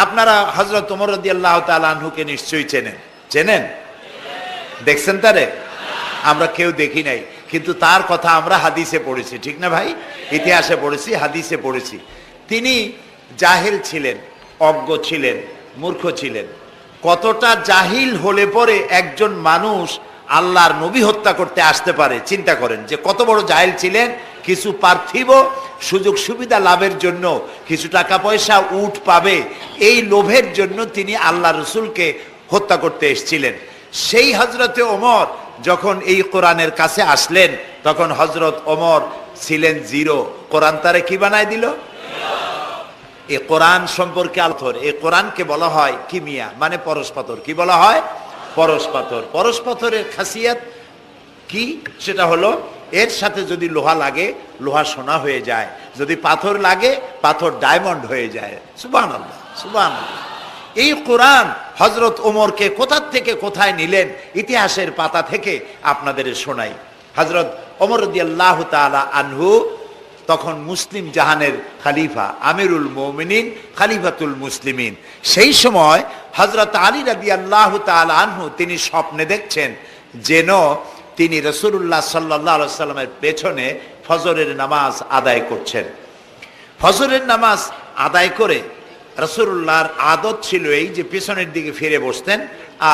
আপনারা হযরত ওমর রাদিয়াল্লাহু তাআলা আনহুকে নিশ্চয়ই চেনেন, চেনেন? দেখছেন তারে? আমরা কেউ দেখি নাই, কিন্তু তার কথা আমরা হাদিসে পড়েছি, ঠিক না ভাই? ইতিহাসে পড়েছি, হাদিসে পড়েছি। তিনি জাহিল ছিলেন, অজ্ঞ ছিলেন, মূর্খ ছিলেন। কতটা জাহিল হলে পরে একজন মানুষ আল্লাহর নবী হত্যা করতে আসতে পারে, চিন্তা করেন যে কত বড় জাহিল ছিলেন। কিছু পার্থিব সুযোগ সুবিধা লাভের জন্য, কিছু টাকা পয়সা উট পাবে, এই লোভের জন্য তিনি আল্লাহ রসুলকে হত্যা করতে এসেছিলেন। সেই হজরতে ওমর যখন এই কোরআনের কাছে আসলেন, তখন হজরত ওমর ছিলেন জিরো। কোরআন তারে কি বানায় দিল? এই কোরআন সম্পর্কে আলোচনা, এই কোরআনকে বলা হয় কিমিয়া, মানে পরশ পাথর। কি বলা হয়? পরশ পাথর। পরশ পাথরের খাসিয়াত কি? সেটা হলো এর সাথে যদি লোহা লাগে, লোহা সোনা হয়ে যায়, যদি পাথর লাগে, পাথর ডায়মন্ড হয়ে যায়। সুবহানাল্লাহ, সুবহানাল্লাহ। এই কোরআন হযরত ওমরকে কোথা থেকে কোথায় নিলেন, ইতিহাসের পাতা থেকে আপনাদের শোনাই। হযরত ওমর রাদিয়াল্লাহু তাআলা আনহু তখন মুসলিম জাহানের খলিফা, আমিরুল মুমিনিন, খলিফাতুল মুসলিমিন। সেই সময় হযরত আলী রাদিয়াল্লাহু তাআলা আনহু তিনি স্বপ্নে দেখছেন যেন তিনি রাসূলুল্লাহ সাল্লাল্লাহু আলাইহি সাল্লামের পেছনে ফজরের নামাজ আদায় করছেন। ফজরের নামাজ আদায় করে রাসূলুল্লাহর আদত ছিল এই যে পেছনের দিকে ফিরে বসতেন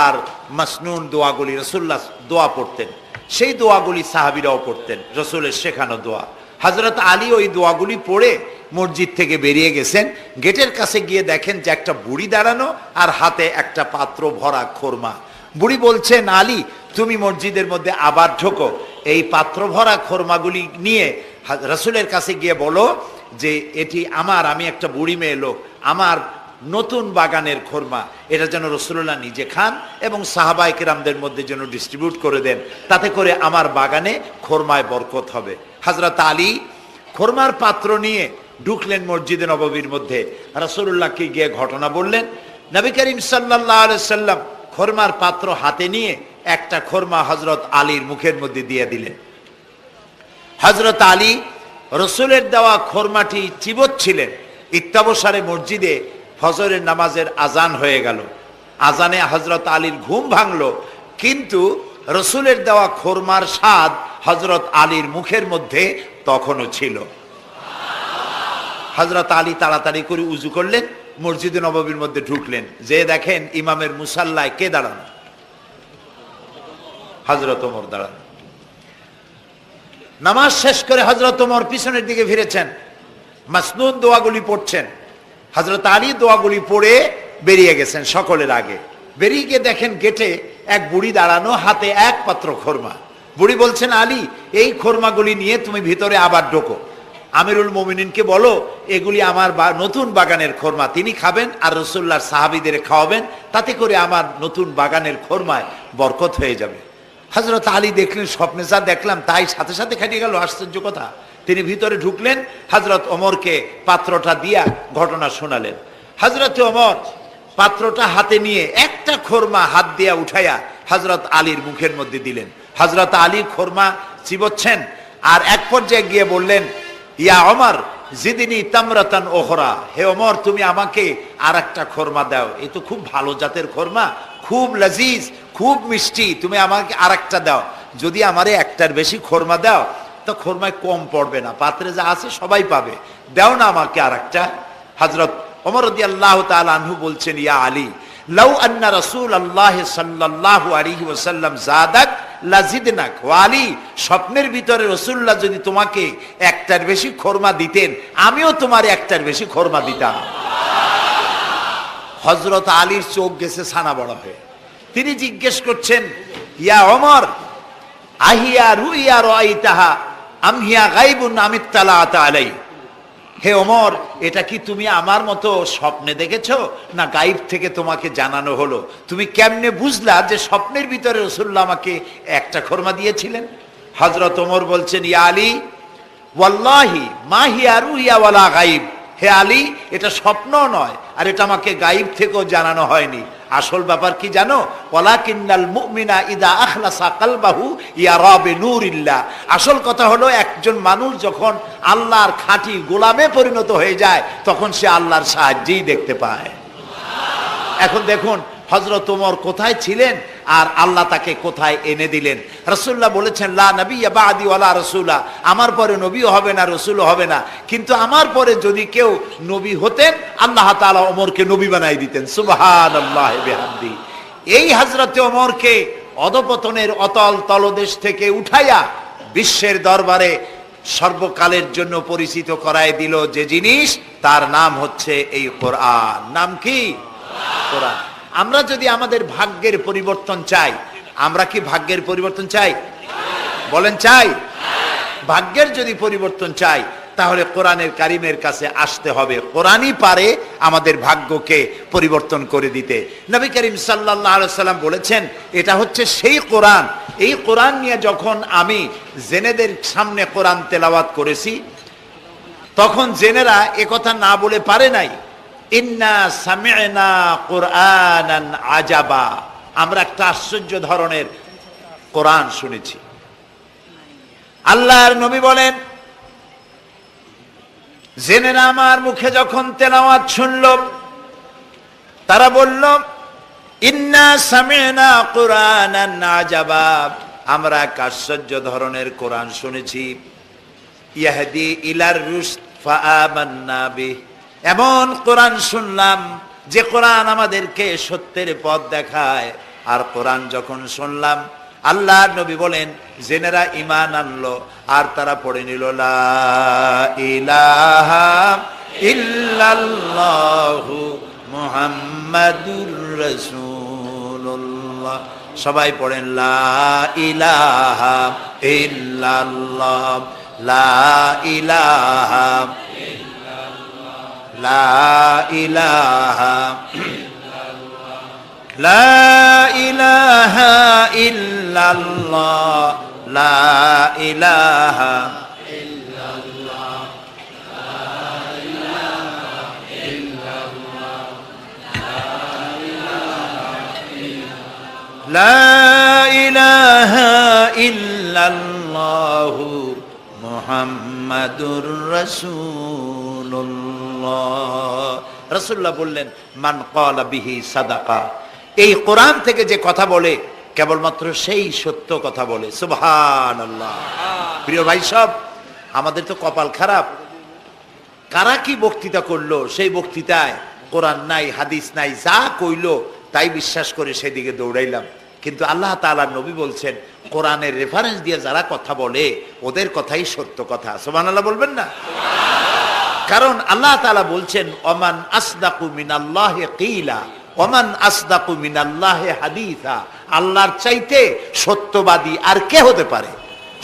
আর মাসনুন দোয়াগুলি রাসূলুল্লাহ দোয়া পড়তেন। সেই দোয়াগুলি সাহাবীরাও পড়তেন, রাসূলের শেখানো দোয়া। হযরত আলী ওই দোয়াগুলি পড়ে মসজিদ থেকে বেরিয়ে গেছেন। গেটের কাছে গিয়ে দেখেন যে একটা বুড়ি দাঁড়ানো আর হাতে একটা পাত্র ভরা খোরমা। বুড়ি বলছেন, আলী তুমি মসজিদের মধ্যে আবার ঢোকো, এই পাত্র ভরা খোরমাগুলি নিয়ে রাসূলের কাছে গিয়ে বলো যে এটি আমার, আমি একটা বুড়ি মেয়ে লোক, আমার নতুন বাগানের খোরমা, এটা যেন রাসূলুল্লাহ নিজে খান এবং সাহাবায়ে কেরামদের মধ্যে যেন ডিস্ট্রিবিউট করে দেন, তাতে করে আমার বাগানে খোরমায় বরকত হবে। হযরত আলী খোরমার পাত্র নিয়ে ঢুকলেন মসজিদে নববীর মধ্যে। রাসূলুল্লাহকে গিয়ে ঘটনা বললেন। নবী করিম সাল্লাল্লাহু আলাইহি সাল্লাম খোরমার পাত্র হাতে নিয়ে একটা খোরমা হযরত আলীর মুখের মধ্যে দিয়ে দিলেন। হযরত আলী রাসূলের দেওয়া খোরমাটি চিবোচ্ছিলেন। ইত্তাবসারে মসজিদে ফজরের নামাজের আজান হয়ে গেল। আজানে হযরত আলীর ঘুম ভাঙলো, কিন্তু রাসূলের দেওয়া খোরমার স্বাদ হযরত আলীর মুখের মধ্যে তখনও ছিল। হযরত আলী তাড়াতাড়ি করে উযু করলেন, মসজিদে নববীর মধ্যে ঢুকলেন। যে দেখেন ইমামের মুসাল্লায় কে দাঁড়ানো? হযরত ওমর দাঁড়ানো। নামাজ শেষ করে হযরত ওমর পিছনের দিকে ফিরেছেন, মাসনুন দোয়াগুলি পড়ছেন। হযরত আলী দোয়াগুলি পড়ে বেরিয়ে গেছেন সকলের আগে। বেরিয়ে গিয়ে দেখেন গেটে এক বুড়ি দাঁড়ানো, হাতে এক পাত্র খোরমা। বুড়ি বলছেন, আলী এই খোরমাগুলি নিয়ে তুমি ভিতরে আবার ঢোকো, আমিরুল মুমিনিনকে বলো এগুলি আমার নতুন বাগানের খোরমা, তিনি খাবেন আর রাসূলুল্লাহর সাহাবীদের খাওয়াবেন, তাতে করে আমার নতুন বাগানের খোরমায় বরকত হয়ে যাবে। হযরত আলী দেখলেন স্বপ্নে যা দেখলাম তাই সাথে সাথে খাটিয়ে গেল, আশ্চর্য কথা। তিনি ভিতরে ঢুকলেন, হযরত ওমরকে পাত্রটা দিয়া ঘটনা শোনালেন। হযরত ওমর পাত্রটা হাতে নিয়ে একটা খোরমা হাত দিয়া উঠাইয়া হযরত আলীর মুখের মধ্যে দিলেন। হযরত আলী খোরমা চিবোচ্ছেন আর এক পর্যায়ে গিয়ে বললেন, ইয়া ওমর জিদনি তামরাতান ওখরা, হে ওমর তুমি আমাকে আর একটা খোরমা দাও, এই তো খুব ভালো জাতের খোরমা, খুব লজিজ, খুব মিষ্টি, তুমি আমাকে আর একটা দাও। যদি আমারে একটার বেশি খোরমা দাও তো খোরমায় কম পড়বে না, পাত্রে যা আছে সবাই পাবে, দাও না আমাকে আর একটা। হযরত ওমর রাদিয়াল্লাহু তাআলা আনহু বলছেন, ইয়া আলী লাউ আন্না রাসূলুল্লাহ সাল্লাল্লাহু আলাইহি ওয়াসাল্লাম যাদাক লাজিদনাক। ও আলী স্বপ্নের ভিতরে রাসূলুল্লাহ যদি তোমাকে একটার বেশি খোরমা দিতেন, আমিও তোমার একটার বেশি খোরমা দিতাম। হযরত আলীর চোখ গেছে ছানা বড় হয়ে। তিনি জিজ্ঞেস করছেন, ইয়া ওমর আহিয়া রুইয়া রাইতাহা আম হিয়া গায়বুন আমিত্তালাত আলাই। হে ওমর এটা কি তুমি আমার মতো স্বপ্নে দেখেছো না গায়েব থেকে তোমাকে জানানো হলো? তুমি কেমনে বুঝলা যে স্বপ্নের ভিতরে রাসূলুল্লাহ আমাকে একটা খোরমা দিয়েছিলেন? হযরত ওমর বলছেন, ইয়া আলী ওয়াল্লাহি মা হিয়া রুইয়া ওয়ালা গায়ব। হে আলী এটা স্বপ্ন নয় আর এটা আমাকে গায়েব থেকেও জানানো হয়নি। আসল ব্যাপার কি জানো? ওয়ালাকিন্নাল মুমিনা ইদা আখলাসা কলবাহু ইয়ারা বিনুরিল্লাহ। আসল কথা হলো একজন মানুষ যখন আল্লাহর খাঁটি গোলামে পরিণত হয়ে যায় তখন সে আল্লাহর সাহায্যেই দেখতে পায়। এখন দেখুন হযরত ওমর কোথায় ছিলেন আর আল্লাহ তাকে কোথায় এনে দিলেন। রাসূলুল্লাহ বলেছেন লা নাবিয়্যা বা'দি ওয়ালা রাসূলা, আমার পরে নবীও হবে না রাসূলও হবে না, কিন্তু আমার পরে যদি কেউ নবী হতেন আল্লাহ তাআলা ওমরকে নবী বানাই দিতেন। সুবহানাল্লাহি বিহামদি। এই হযরতে ওমরকে অধপতনের অতল তলদেশ থেকে উঠাইয়া বিশ্বের দরবারে সর্বকালের জন্য পরিচিত করায় দিল যে জিনিস, তার নাম হচ্ছে এই কোরআন। নাম কি? কোরআন। আমরা যদি আমাদের ভাগ্যের পরিবর্তন চাই, আমরা কি ভাগ্যের পরিবর্তন চাই? বলেন চাই? ভাগ্যের যদি পরিবর্তন চাই তাহলে কোরআনের কারিমের কাছে আসতে হবে। কোরআনই পারে আমাদের ভাগ্যকে পরিবর্তন করে দিতে। নবী করিম সাল্লাল্লাহু আলাইহি সাল্লাম বলেছেন এটা হচ্ছে সেই কোরআন, এই কোরআন নিয়ে যখন আমি জেনেদের সামনে কোরআন তেলাওয়াত করেছি তখন জেনেরা একথা না বলে পারে নাই, ইন্না সামি'না কুরআনান আজাবা, আমরা একটা আশ্চর্য ধরনের কোরআন শুনেছি। আল্লাহর নবী বলেন জেনেরা আমার মুখে যখন তেলাওয়াত শুনল তারা বলল ইন্না সামি'না কুরআনান আজাবা, আমরা এক আশ্চর্য ধরনের কোরআন শুনেছি। ইয়াহদি ইলার রুশদ ফাআমান্না বিহি, এমন কোরআন শুনলাম যে কোরআন আমাদেরকে সত্যের পথ দেখায়। আর কোরআন যখন শুনলাম আল্লাহর নবী বলেন জেনেরা ঈমান আনলো আর তারা পড়ে নিল লা ইলাহা ইল্লাল্লাহু মুহাম্মাদুর রাসূলুল্লাহ। সবাই পড়েন লা ইলাহা ইল্লাল্লাহ, লা ইলাহা লা ইলাহা লা ইলাহা ইল্লাল্লাহ, লা ইলাহা ইল্লাল্লাহ, লা ইলাহা ইল্লাল্লাহ মুহাম্মাদুর রাসূলুল্লাহ। রাসূলুল্লাহ বললেন মান ক্বালা বিহি সাদাকা, এই কোরআন থেকে যে কথা বলে কেবলমাত্র সেই সত্য কথা বলে। সুবহানাল্লাহ। প্রিয় ভাই সব, আমাদের তো কপাল খারাপ, কারা কি বক্তৃতা করলো সেই বক্তৃতায় কোরআন নাই হাদিস নাই, যা কইলো তাই বিশ্বাস করে সেদিকে দৌড়াইলাম। কিন্তু আল্লাহ তাআলার নবী বলছেন কোরআনের রেফারেন্স দিয়ে যারা কথা বলে ওদের কথাই সত্য কথা। সুবহানাল্লাহ বলবেন না? কারণ আল্লাহ তাআলা বলছেন ওমান আসদাকু মিনাল্লাহি কিলা ওমান আসদাকু মিনাল্লাহি হাদিসা, আল্লাহর চাইতে সত্যবাদী আর কে হতে পারে?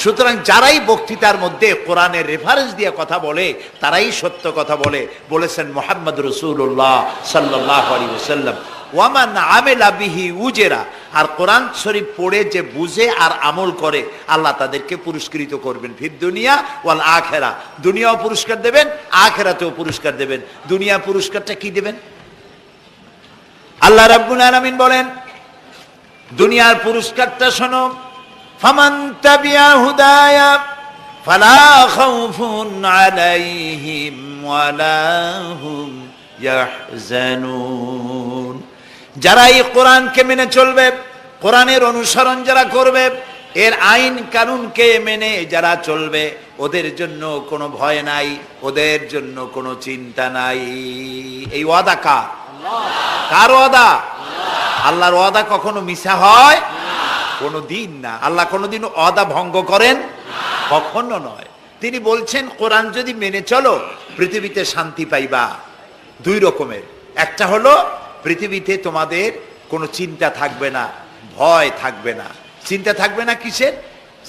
সুতরাং যারাই বক্তৃতার মধ্যে কোরআনের রেফারেন্স দিয়ে কথা বলে তারাই সত্য কথা বলে, বলেছেন মুহাম্মদ রাসূলুল্লাহ সাল্লাল্লাহু আলাইহি ওয়াসাল্লাম। ওয়ামান আমিলা বিহি উজরা, আর কোরআন শরীফ পড়ে যে বুঝে আর আমল করে আল্লাহ তাদেরকে পুরস্কৃত করবেন ফিদ দুনিয়া ওয়াল আখিরা, দুনিয়াও পুরস্কার দেবেন আখিরাতেও পুরস্কার দেবেন। দুনিয়া পুরস্কারটা কি দেবেন? আল্লাহ রাব্বুল আলামিন বলেন দুনিয়ার পুরস্কারটা শোনো, ফামান তাবিয়া হুদায়া ফালা খাউফুন আলাইহিম ওয়ালা হুম ইয়াহজানুন। যারা এই কোরআনকে মেনে চলবে, কোরআনের অনুসরণ যারা করবে, এর আইন কানুনকে মেনে যারা চলবে, ওদের জন্য কোনো ভয় নাই, ওদের জন্য কোনো চিন্তা নাই। এই ওয়াদা কার? কার ওয়াদা? আল্লাহর ওয়াদা কখনো মিছা হয়? কোনো দিন না। আল্লাহ কোনোদিন ওয়াদা ভঙ্গ করেন? কখনো নয়। তিনি বলছেন কোরআন যদি মেনে চলো পৃথিবীতে শান্তি পাইবা। দুই রকমের, একটা হলো পৃথিবীতে তোমাদের কোনো চিন্তা থাকবে না, ভয় থাকবে না। চিন্তা থাকবে না কিসের?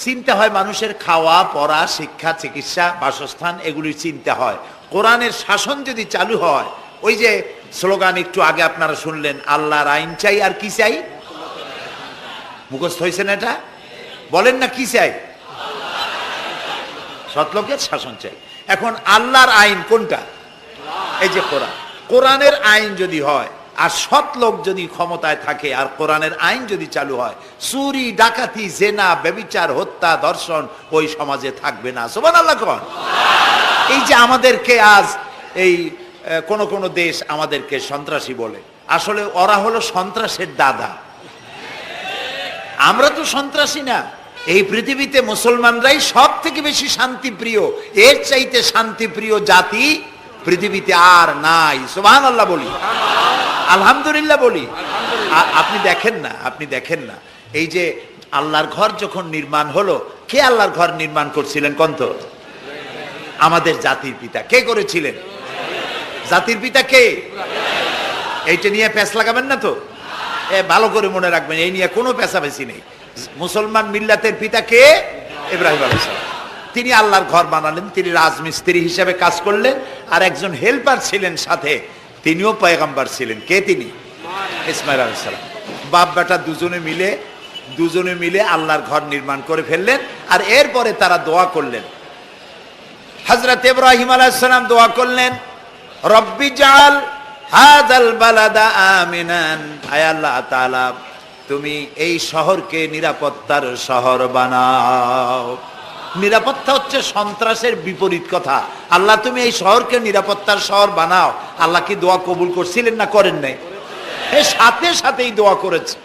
চিন্তা হয় মানুষের খাওয়া পড়া শিক্ষা চিকিৎসা বাসস্থান, এগুলির চিন্তা হয়। কোরআনের শাসন যদি চালু হয়, ওই যে স্লোগান একটু আগে আপনারা শুনলেন, আল্লাহর আইন চাই আর কি চাই? মুখস্থ হয়েছে না এটা? বলেন না কি চাই? সৎলোকের শাসন চাই। এখন আল্লাহর আইন কোনটা? এই যে কোরআন। কোরআনের আইন যদি হয় আর সৎ লোক যদি ক্ষমতায় থাকে আর কোরআনের আইন যদি চালু হয়, চুরি ডাকাতি জেনা ব্যভিচার হত্যা ধর্ষণ ওই সমাজে থাকবে না। সুবহানাল্লাহ। এই যে আমাদেরকে আজ এই কোন দেশ আমাদেরকে সন্ত্রাসী বলে, আসলে ওরা হলো সন্ত্রাসের দাদা। আমরা তো সন্ত্রাসী না। এই পৃথিবীতে মুসলমানরাই সব থেকে বেশি শান্তিপ্রিয়। এর চাইতে শান্তিপ্রিয় জাতি পৃথিবীতে আর নাই। সুবহানাল্লাহ বলি, আলহামদুলিল্লাহ বলি। আপনি দেখেন না এই যে আল্লাহর ঘর যখন নির্মাণ হলো, কে আল্লাহর ঘর নির্মাণ করছিলেন কোন তো? আমাদের জাতির পিতা। কে করেছিলেন? জাতির পিতা কে? এইটা নিয়ে প্যাঁচ লাগাবেন না তো, ভালো করে মনে রাখবেন, এই নিয়ে কোনো পেঁচাপেচি নেই। মুসলমান মিল্লাতের পিতা কে? ইব্রাহিম আলাইহিস সালাম। তিনি আল্লাহর ঘর বানালেন, তিনি রাজমিস্ত্রি হিসেবে কাজ করলেন, আর একজন হেল্পার ছিলেন সাথে, তিনিও পয়গম্বর ছিলেন। কে তিনি? ইসমাইল আলাইহিস সালাম। বাপ বেটা দুজনে মিলে আল্লাহর ঘর নির্মাণ করে ফেললেন। আর এরপরে তারা দোয়া করলেন। হযরত ইব্রাহিম আলাইহিস সালাম দোয়া করলেন, রব্বি জাল হাযাল বালাদা আমিনান, আয় আল্লাহ তাআলা তুমি এই শহরকে নিরাপত্তার শহর বানাও। নিরাপত্তা হচ্ছে সন্ত্রাসের বিপরীত কথা। আল্লাহ তুমি এই শহরকে নিরাপত্তার শহর বানাও। আল্লাহ কি দোয়া কবুল করছিলেন না করেন নাই? সাথে সাথেই দোয়া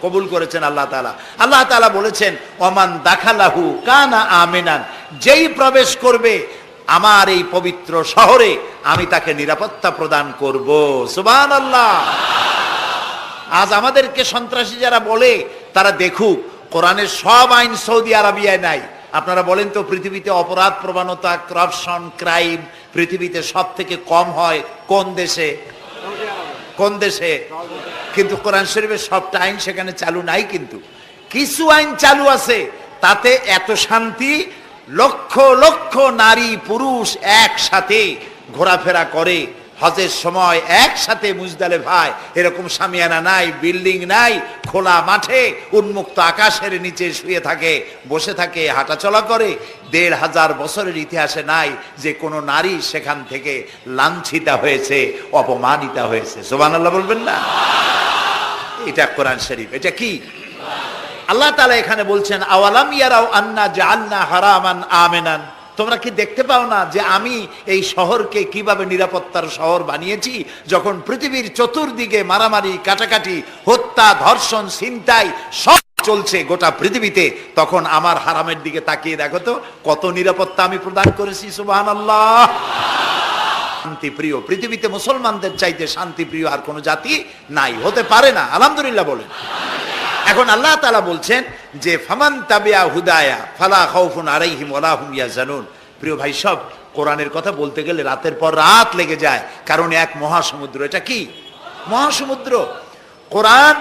কবুল করেছেন আল্লাহ তাআলা। আল্লাহ তাআলা বলেছেন, ওমান দাখালাহু কানা আমিনান, যেই প্রবেশ করবে আমার এই পবিত্র শহরে আমি তাকে নিরাপত্তা প্রদান করব। সুবহানাল্লাহ। আজ আমাদেরকে সন্ত্রাসী যারা বলে, তারা দেখুক কোরআনের সব আইন সৌদি আরবিয়ায় নাই। আপনারা বলেন তো, পৃথিবীতে অপরাধ প্রবণতা, করাপশন, ক্রাইম পৃথিবীতে সব থেকে কম হয় কোন দেশে? কোন দেশে? কিন্তু কোরআন শরীফের সবটা আইন সেখানে চালু নাই। কিন্তু কিছু আইন চালু আছে, তাতে এত শান্তি, লক্ষ লক্ষ নারী পুরুষ একসাথে ঘোরাফেরা করে, হজের সময় একসাথে মুজদালিফায়, এরকম শামিয়ানা নাই, বিল্ডিং নাই, খোলা মাঠে উন্মুক্ত আকাশের নিচে শুয়ে থাকে, বসে থাকে, হাঁটাচলা করে। ১৫০০ বছরের ইতিহাসে নাই যে কোনো নারী সেখান থেকে লাঞ্ছিতা হয়েছে, অপমানিতা হয়েছে। সুবহানাল্লাহ বলবেন না? এটা কোরআন শরীফ। এটা কি? আল্লাহ তাআলা এখানে বলছেন, আওয়ালাম ইয়ারাও আন্না জাআলনা হারামান আমিনান, তোমরা কি দেখতে পাও না যে আমি এই শহরকে কিভাবে নিরাপত্তার শহর বানিয়েছি? যখন পৃথিবীর চতুর্দিকে মারামারি, কাটাকাটি, হত্যা, ধর্ষণ, ছিনতাই সব চলছে গোটা পৃথিবীতে, তখন আমার হারামের দিকে তাকিয়ে দেখো তো কত নিরাপত্তা আমি প্রদান করেছি। সুবহানাল্লাহ। শান্তিপ্রিয়, পৃথিবীতে মুসলমানদের চাইতে শান্তিপ্রিয় আর কোনো জাতি নাই, হতে পারে না। আলহামদুলিল্লাহ বলেন। এখন আল্লাহ তাআলা বলছেন যে ফামান তাবিয়া হুদায়া ফালা খাউফুন আলাইহিম ওয়ালা হুম ইয়াহজানুন। প্রিয় ভাই সব, কোরআনের কথা বলতে গেলে রাতের পর রাত লেগে যায়, কারণ এক মহাসমুদ্র। এটা কি? মহাসমুদ্র কোরআন।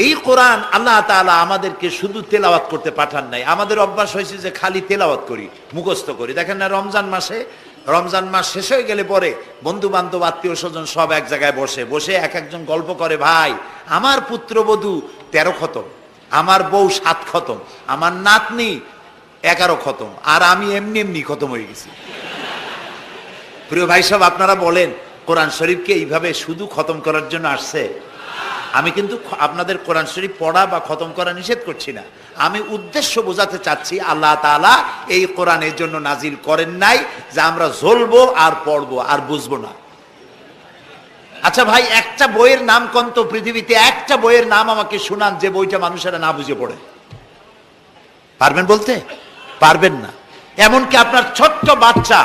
এই কোরআন আল্লাহ তাআলা আমাদেরকে শুধু তেলাওয়াত করতে পাঠান নাই। আমাদের অভ্যাস হয়েছে যে খালি তেলাওয়াত করি, মুখস্থ করি। দেখেন না, রমজান মাস শেষ হয়ে গেলে পরে বন্ধু বান্ধব, আত্মীয় স্বজন সব এক জায়গায় বসে এক একজন গল্প করে, ভাই আমার পুত্রবধূ 13 খতম, আমার বউ 7 খতম, আমার নাতনি 11 খতম, আর আমি এমনি খতম হয়ে গেছি। প্রিয় ভাই সব, আপনারা বলেন কোরআন শরীফকে এইভাবে শুধু খতম করার জন্য আসছে? আমি কিন্তু আপনাদের কোরআন শরীফ পড়া বা খতম করা নিষেধ করছি না। আমি উদ্দেশ্য বোঝাতে চাচ্ছি, আল্লাহ তাআলা এই কোরআনের জন্য নাজিল করেন নাই যে আমরা জ্বলবো আর পড়বো আর বুঝবো না। আচ্ছা ভাই, একটা বইয়ের নাম কোন তো? পৃথিবীতে একটা বইয়ের নাম আমাকে শুনান যে বইটা মানুষেরা না বুঝে পড়ে। পারবেন বলতে? পারবেন না। এমনকি আপনার ছোট্ট বাচ্চা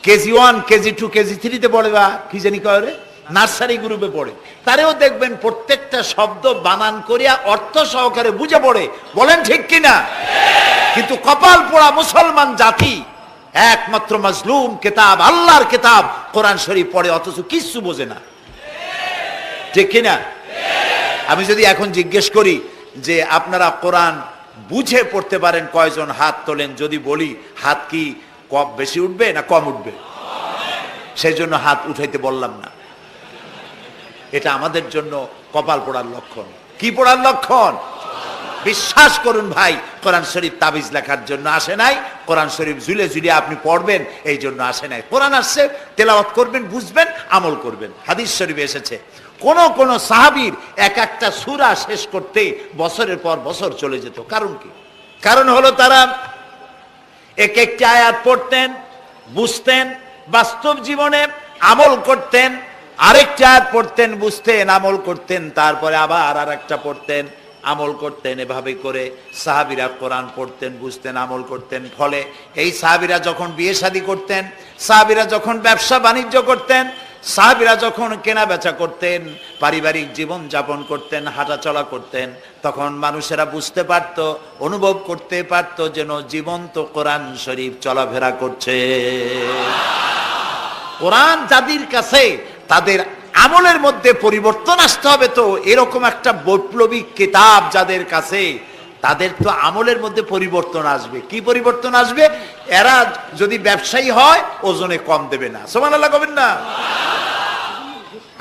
কেজি 1, কেজি 2, কেজি 3-তে পড়ে, বা কি জানি কয়, নার্সারি গ্রুপে পড়ে, তারেও দেখবেন প্রত্যেকটা শব্দ বানান করিয়া অর্থ সহকারে বুঝে পড়ে। বলেন ঠিক কিনা? কিন্তু কপাল পোড়া মুসলমান জাতি একমাত্র মাজলুম কিতাব, আল্লাহর কিতাব কোরআন শরীফ পড়ে, অথচ কিছু বোঝে না। ঠিক কিনা? আমি যদি এখন জিজ্ঞেস করি যে আপনারা কোরআন বুঝে পড়তে পারেন কয়জন, হাত তোলেন। যদি বলি হাত কি কম বেশি উঠবে না কম উঠবে? সেই জন্য হাত উঠাইতে বললাম না। এটা আমাদের জন্য কপাল পোড়ার লক্ষণ। কি পোড়ার লক্ষণ? বিশ্বাস করুন ভাই, কোরআন শরীফ তাবিজ লেখার জন্য আসে নাই, কোরআন শরীফ ঝুলে ঝুলে আপনি পড়বেন এই জন্য আসে নাই। কোরআন আসছে তেলাওয়াত করবেন, বুঝবেন, আমল করবেন। হাদিস শরীফে এসেছে কোন সাহাবীর এক একটা সূরা শেষ করতে বছরের পর বছর চলে যেত। কারণ কি? কারণ হলো তারা এক একটা আয়াত পড়তেন, বুঝতেন, বাস্তব জীবনে আমল করতেন, আরেকটা আয়াত পড়তেন, বুঝতেন, আমল করতেন, তারপরে আবার আরেকটা পড়তেন, আমল করতেন। এভাবে করে সাহাবীরা কোরআন পড়তেন, বুঝতেন, আমল করতেন। ফলে এই সাহাবীরা যখন বিয়ে শাদী করতেন, সাহাবীরা যখন ব্যবসা বাণিজ্য করতেন, সাহাবীরা যখন কেনা বেচা করতেন, পারিবারিক জীবন যাপন করতেন, হাঁটাচলা করতেন, তখন মানুষেরা বুঝতে পারত, অনুভব করতে পারত যেন জীবন্ত কোরআন শরীফ চলাফেরা করছে। কোরআন যাদের কাছে, তাদের আমলের মধ্যে পরিবর্তন আসতে হবে। তো এরকম একটা বৈপ্লবিক কিতাব যাদের কাছে, তাদের তো আমলের মধ্যে পরিবর্তন আসবে। কি পরিবর্তন আসবে? এরা যদি ব্যবসায়ী হয়, ওজনে কম দেবে না। সুবহানাল্লাহ কবেন না?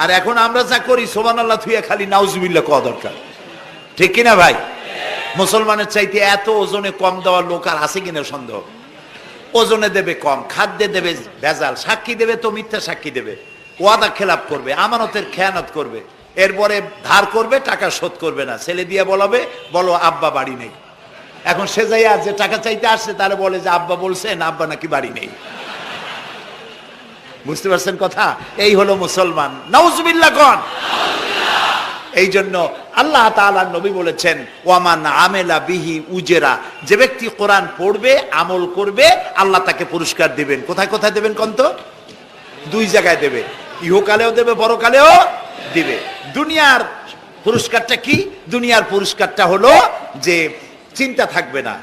আর এখন আমরা যা করি, সুবহানাল্লাহ থুইয়া খালি নাউজুবিল্লাহ কওয়া দরকার, ঠিক কিনা ভাই? মুসলমানের চাইতে এত ওজনে কম দেওয়ার লোক আর আছে কিনা সন্দেহ। ওজনে দেবে কম, খাদ্যে দেবে ভেজাল, সাক্ষী দেবে তো মিথ্যা সাক্ষী দেবে, ওয়াদা খেলাপ করবে, আমানতের খেয়ানত করবে, এরপরে ধার করবে, টাকা শোধ করবে না। ছেলে দিয়ে বলাবে, বলো আব্বা বাড়ি নেই। এখন সে যাইয়া যে টাকা চাইতে আসছে, তাহলে বলে যে আব্বা বলছেন আব্বা নাকি বাড়ি নেই। বুঝতে পারছেন কথা? এই হলো মুসলমান। নাউজুবিল্লাহ কোন। এই জন্য আল্লাহ তাআলা নবী বলেছেন, ওয়ামান আমেলা বিহি উজেরা, যে ব্যক্তি কোরআন পড়বে, আমল করবে, আল্লাহ তাকে পুরস্কার দিবেন। কোথায় কোথায় দেবেন কোন তো? দুই জায়গায় দেবে, ইহকালেও দেবে, পরকালেও দিবে। দুনিয়ার পুরস্কারটা কি? দুনিয়ার পুরস্কারটা হলো যে চিন্তা থাকবে না,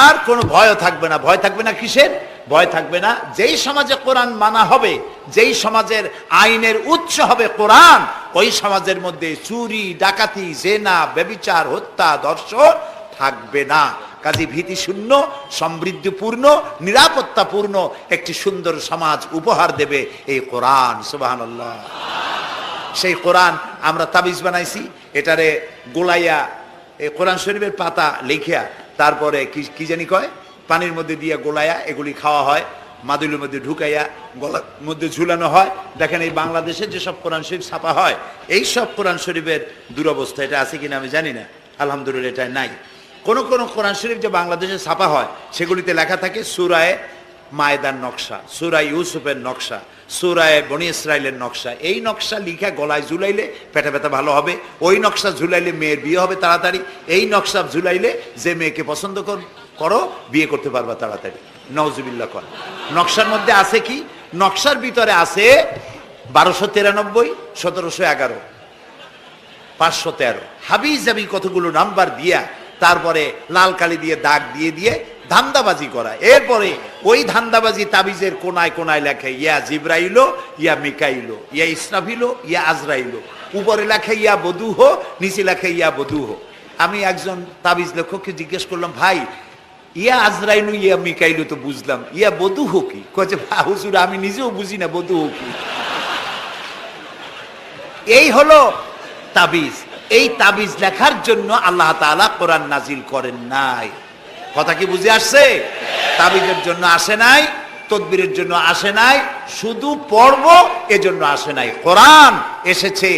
আর কোনো ভয়ও থাকবে না। ভয় থাকবে না কিসের? ভয় থাকবে না যেই সমাজে কোরআন মানা হবে, যেই সমাজের আইনের উৎস হবে কোরআন, ওই সমাজের মধ্যে চুরি, ডাকাতি, জেনা, ব্যভিচার, হত্যা, ধর্ষণ থাকবে না। কাজী ভীতি শূন্য, সমৃদ্ধিপূর্ণ, নিরাপত্তাপূর্ণ একটি সুন্দর সমাজ উপহার দেবে এই কোরআন। সুবহানাল্লাহ। সেই কোরআন আমরা তাবিজ বানাইছি, এটারে গোলাইয়া, এই কোরআন শরীফের পাতা লিখিয়া, তারপরে কি জানি কয়, পানির মধ্যে দিয়ে গোলাইয়া এগুলি খাওয়া হয়, মাদুলের মধ্যে ঢুকাইয়া গলার মধ্যে ঝুলানো হয়। দেখেন এই বাংলাদেশে যেসব কোরআন শরীফ ছাপা হয়, এই সব কোরআন শরীফের দুরবস্থা। এটা আছে কিনা আমি জানি না, আলহামদুলিল্লাহ এটা নাই। কোন কোন কোরআন শরীফ যে বাংলাদেশে ছাপা হয়, সেগুলিতে লেখা থাকে সূরায়ে মায়েদার নকশা, সূরা ইউসুফের নকশা, সূরায়ে বনি ইসরাইলের নকশা। এই নকশা লিখা গলায় ঝুলাইলে পেটে ব্যথা ভালো হবে, ওই নকশা ঝুলাইলে মেয়ের বিয়ে হবে তাড়াতাড়ি, এই নকশা ঝুলাইলে যে মেয়েকে পছন্দ করো বিয়ে করতে পারবা তাড়াতাড়ি। নাউজুবিল্লাহ কর। নকশার মধ্যে আছে কি? নকশার ভিতরে আছে 1293, 1711, 513 হাবি জাবি কতগুলো নাম্বার দিয়া, তারপরে লাল কালি দিয়ে দাগ দিয়ে দিয়ে ধান্দাবাজি করা। এরপরে ওই ধান্দাবাজি তাবিজের কোনায় কোনায় লেখে ইয়া জিব্রাইলো, ইয়া মিকাইলো, ইয়া ইসরাফিলো, ইয়া আজরাইলো। উপরে লেখে ইয়া বধূহ, নিচে লেখে ইয়া বধূহ। আমি একজন তাবিজ লেখককে জিজ্ঞেস করলাম, ভাই ইয়া আজরাইলু ইয়া মিকাইলু তো বুঝলাম, ইয়া বধূহ কি? কয়েছে হুজুর আমি নিজেও বুঝি না বধূহ কি। এই হলো তাবিজ। এই তাবিজ লেখার জন্য আল্লাহ তাআলা কোরআন নাজিল করেন নাই। কথা কি বুঝে আসছে? তাবিজের জন্য আসে নাই, তদবিরের জন্য আসে নাই, শুধু পড়ব এজন্য আসে নাই। কোরআন এসেছে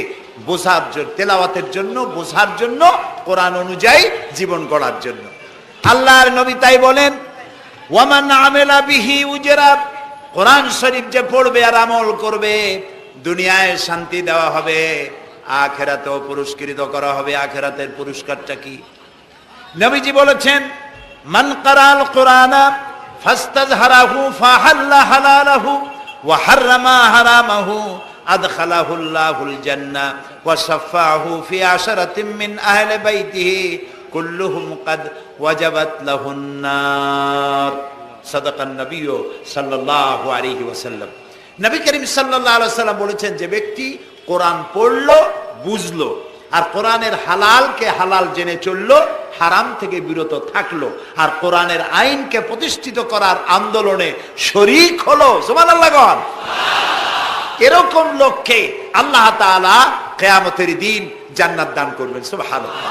বোঝার জন্য, তেলাওয়াতের জন্য, বোঝার জন্য, কোরআন অনুযায়ী জীবন গড়ার জন্য। আল্লাহর নবী তাই বলেন, ওয়ামান আমেলা বিহি উজরা, কোরআন শরীফ যে পড়বে আর আমল করবে, দুনিয়ায় শান্তি দেওয়া হবে, আখিরাতেও পুরস্কৃত করা হবে। আখিরাতের পুরস্কারটা কি? নবীজি বলেছেন, মান কারাল কোরআনা ফাস্তাজহারাহু ফাহাল্লা হালালাহু ওয়া হাররামা হারামাহু আদখালাহুল্লাহুল জান্নাহ ওয়া শাফাআহু ফি আশরাতিন মিন আহলি বাইতিহি কুল্লুহুম কাদ ওয়াজাবাত লাহুন নার। সাদাকান নবী সাল্লাল্লাহু আলাইহি ওয়াসাল্লাম। নবী করিম সাল্লাল্লাহু আলাইহি ওয়াসাল্লাম বলেছেন, যে ব্যক্তি কোরআন পড়লো, বুঝলো, আর কোরআনের হালালকে হালাল জেনে চললো, হারাম থেকে বিরত থাকলো, আর কোরআনের আইনকে প্রতিষ্ঠিত করার আন্দোলনে শরীক হলো, সুবহানাল্লাহ গণ, এরকম লোককে আল্লাহ তাআলা কিয়ামতের দিন জান্নাত দান করবেন। সুবহানাল্লাহ।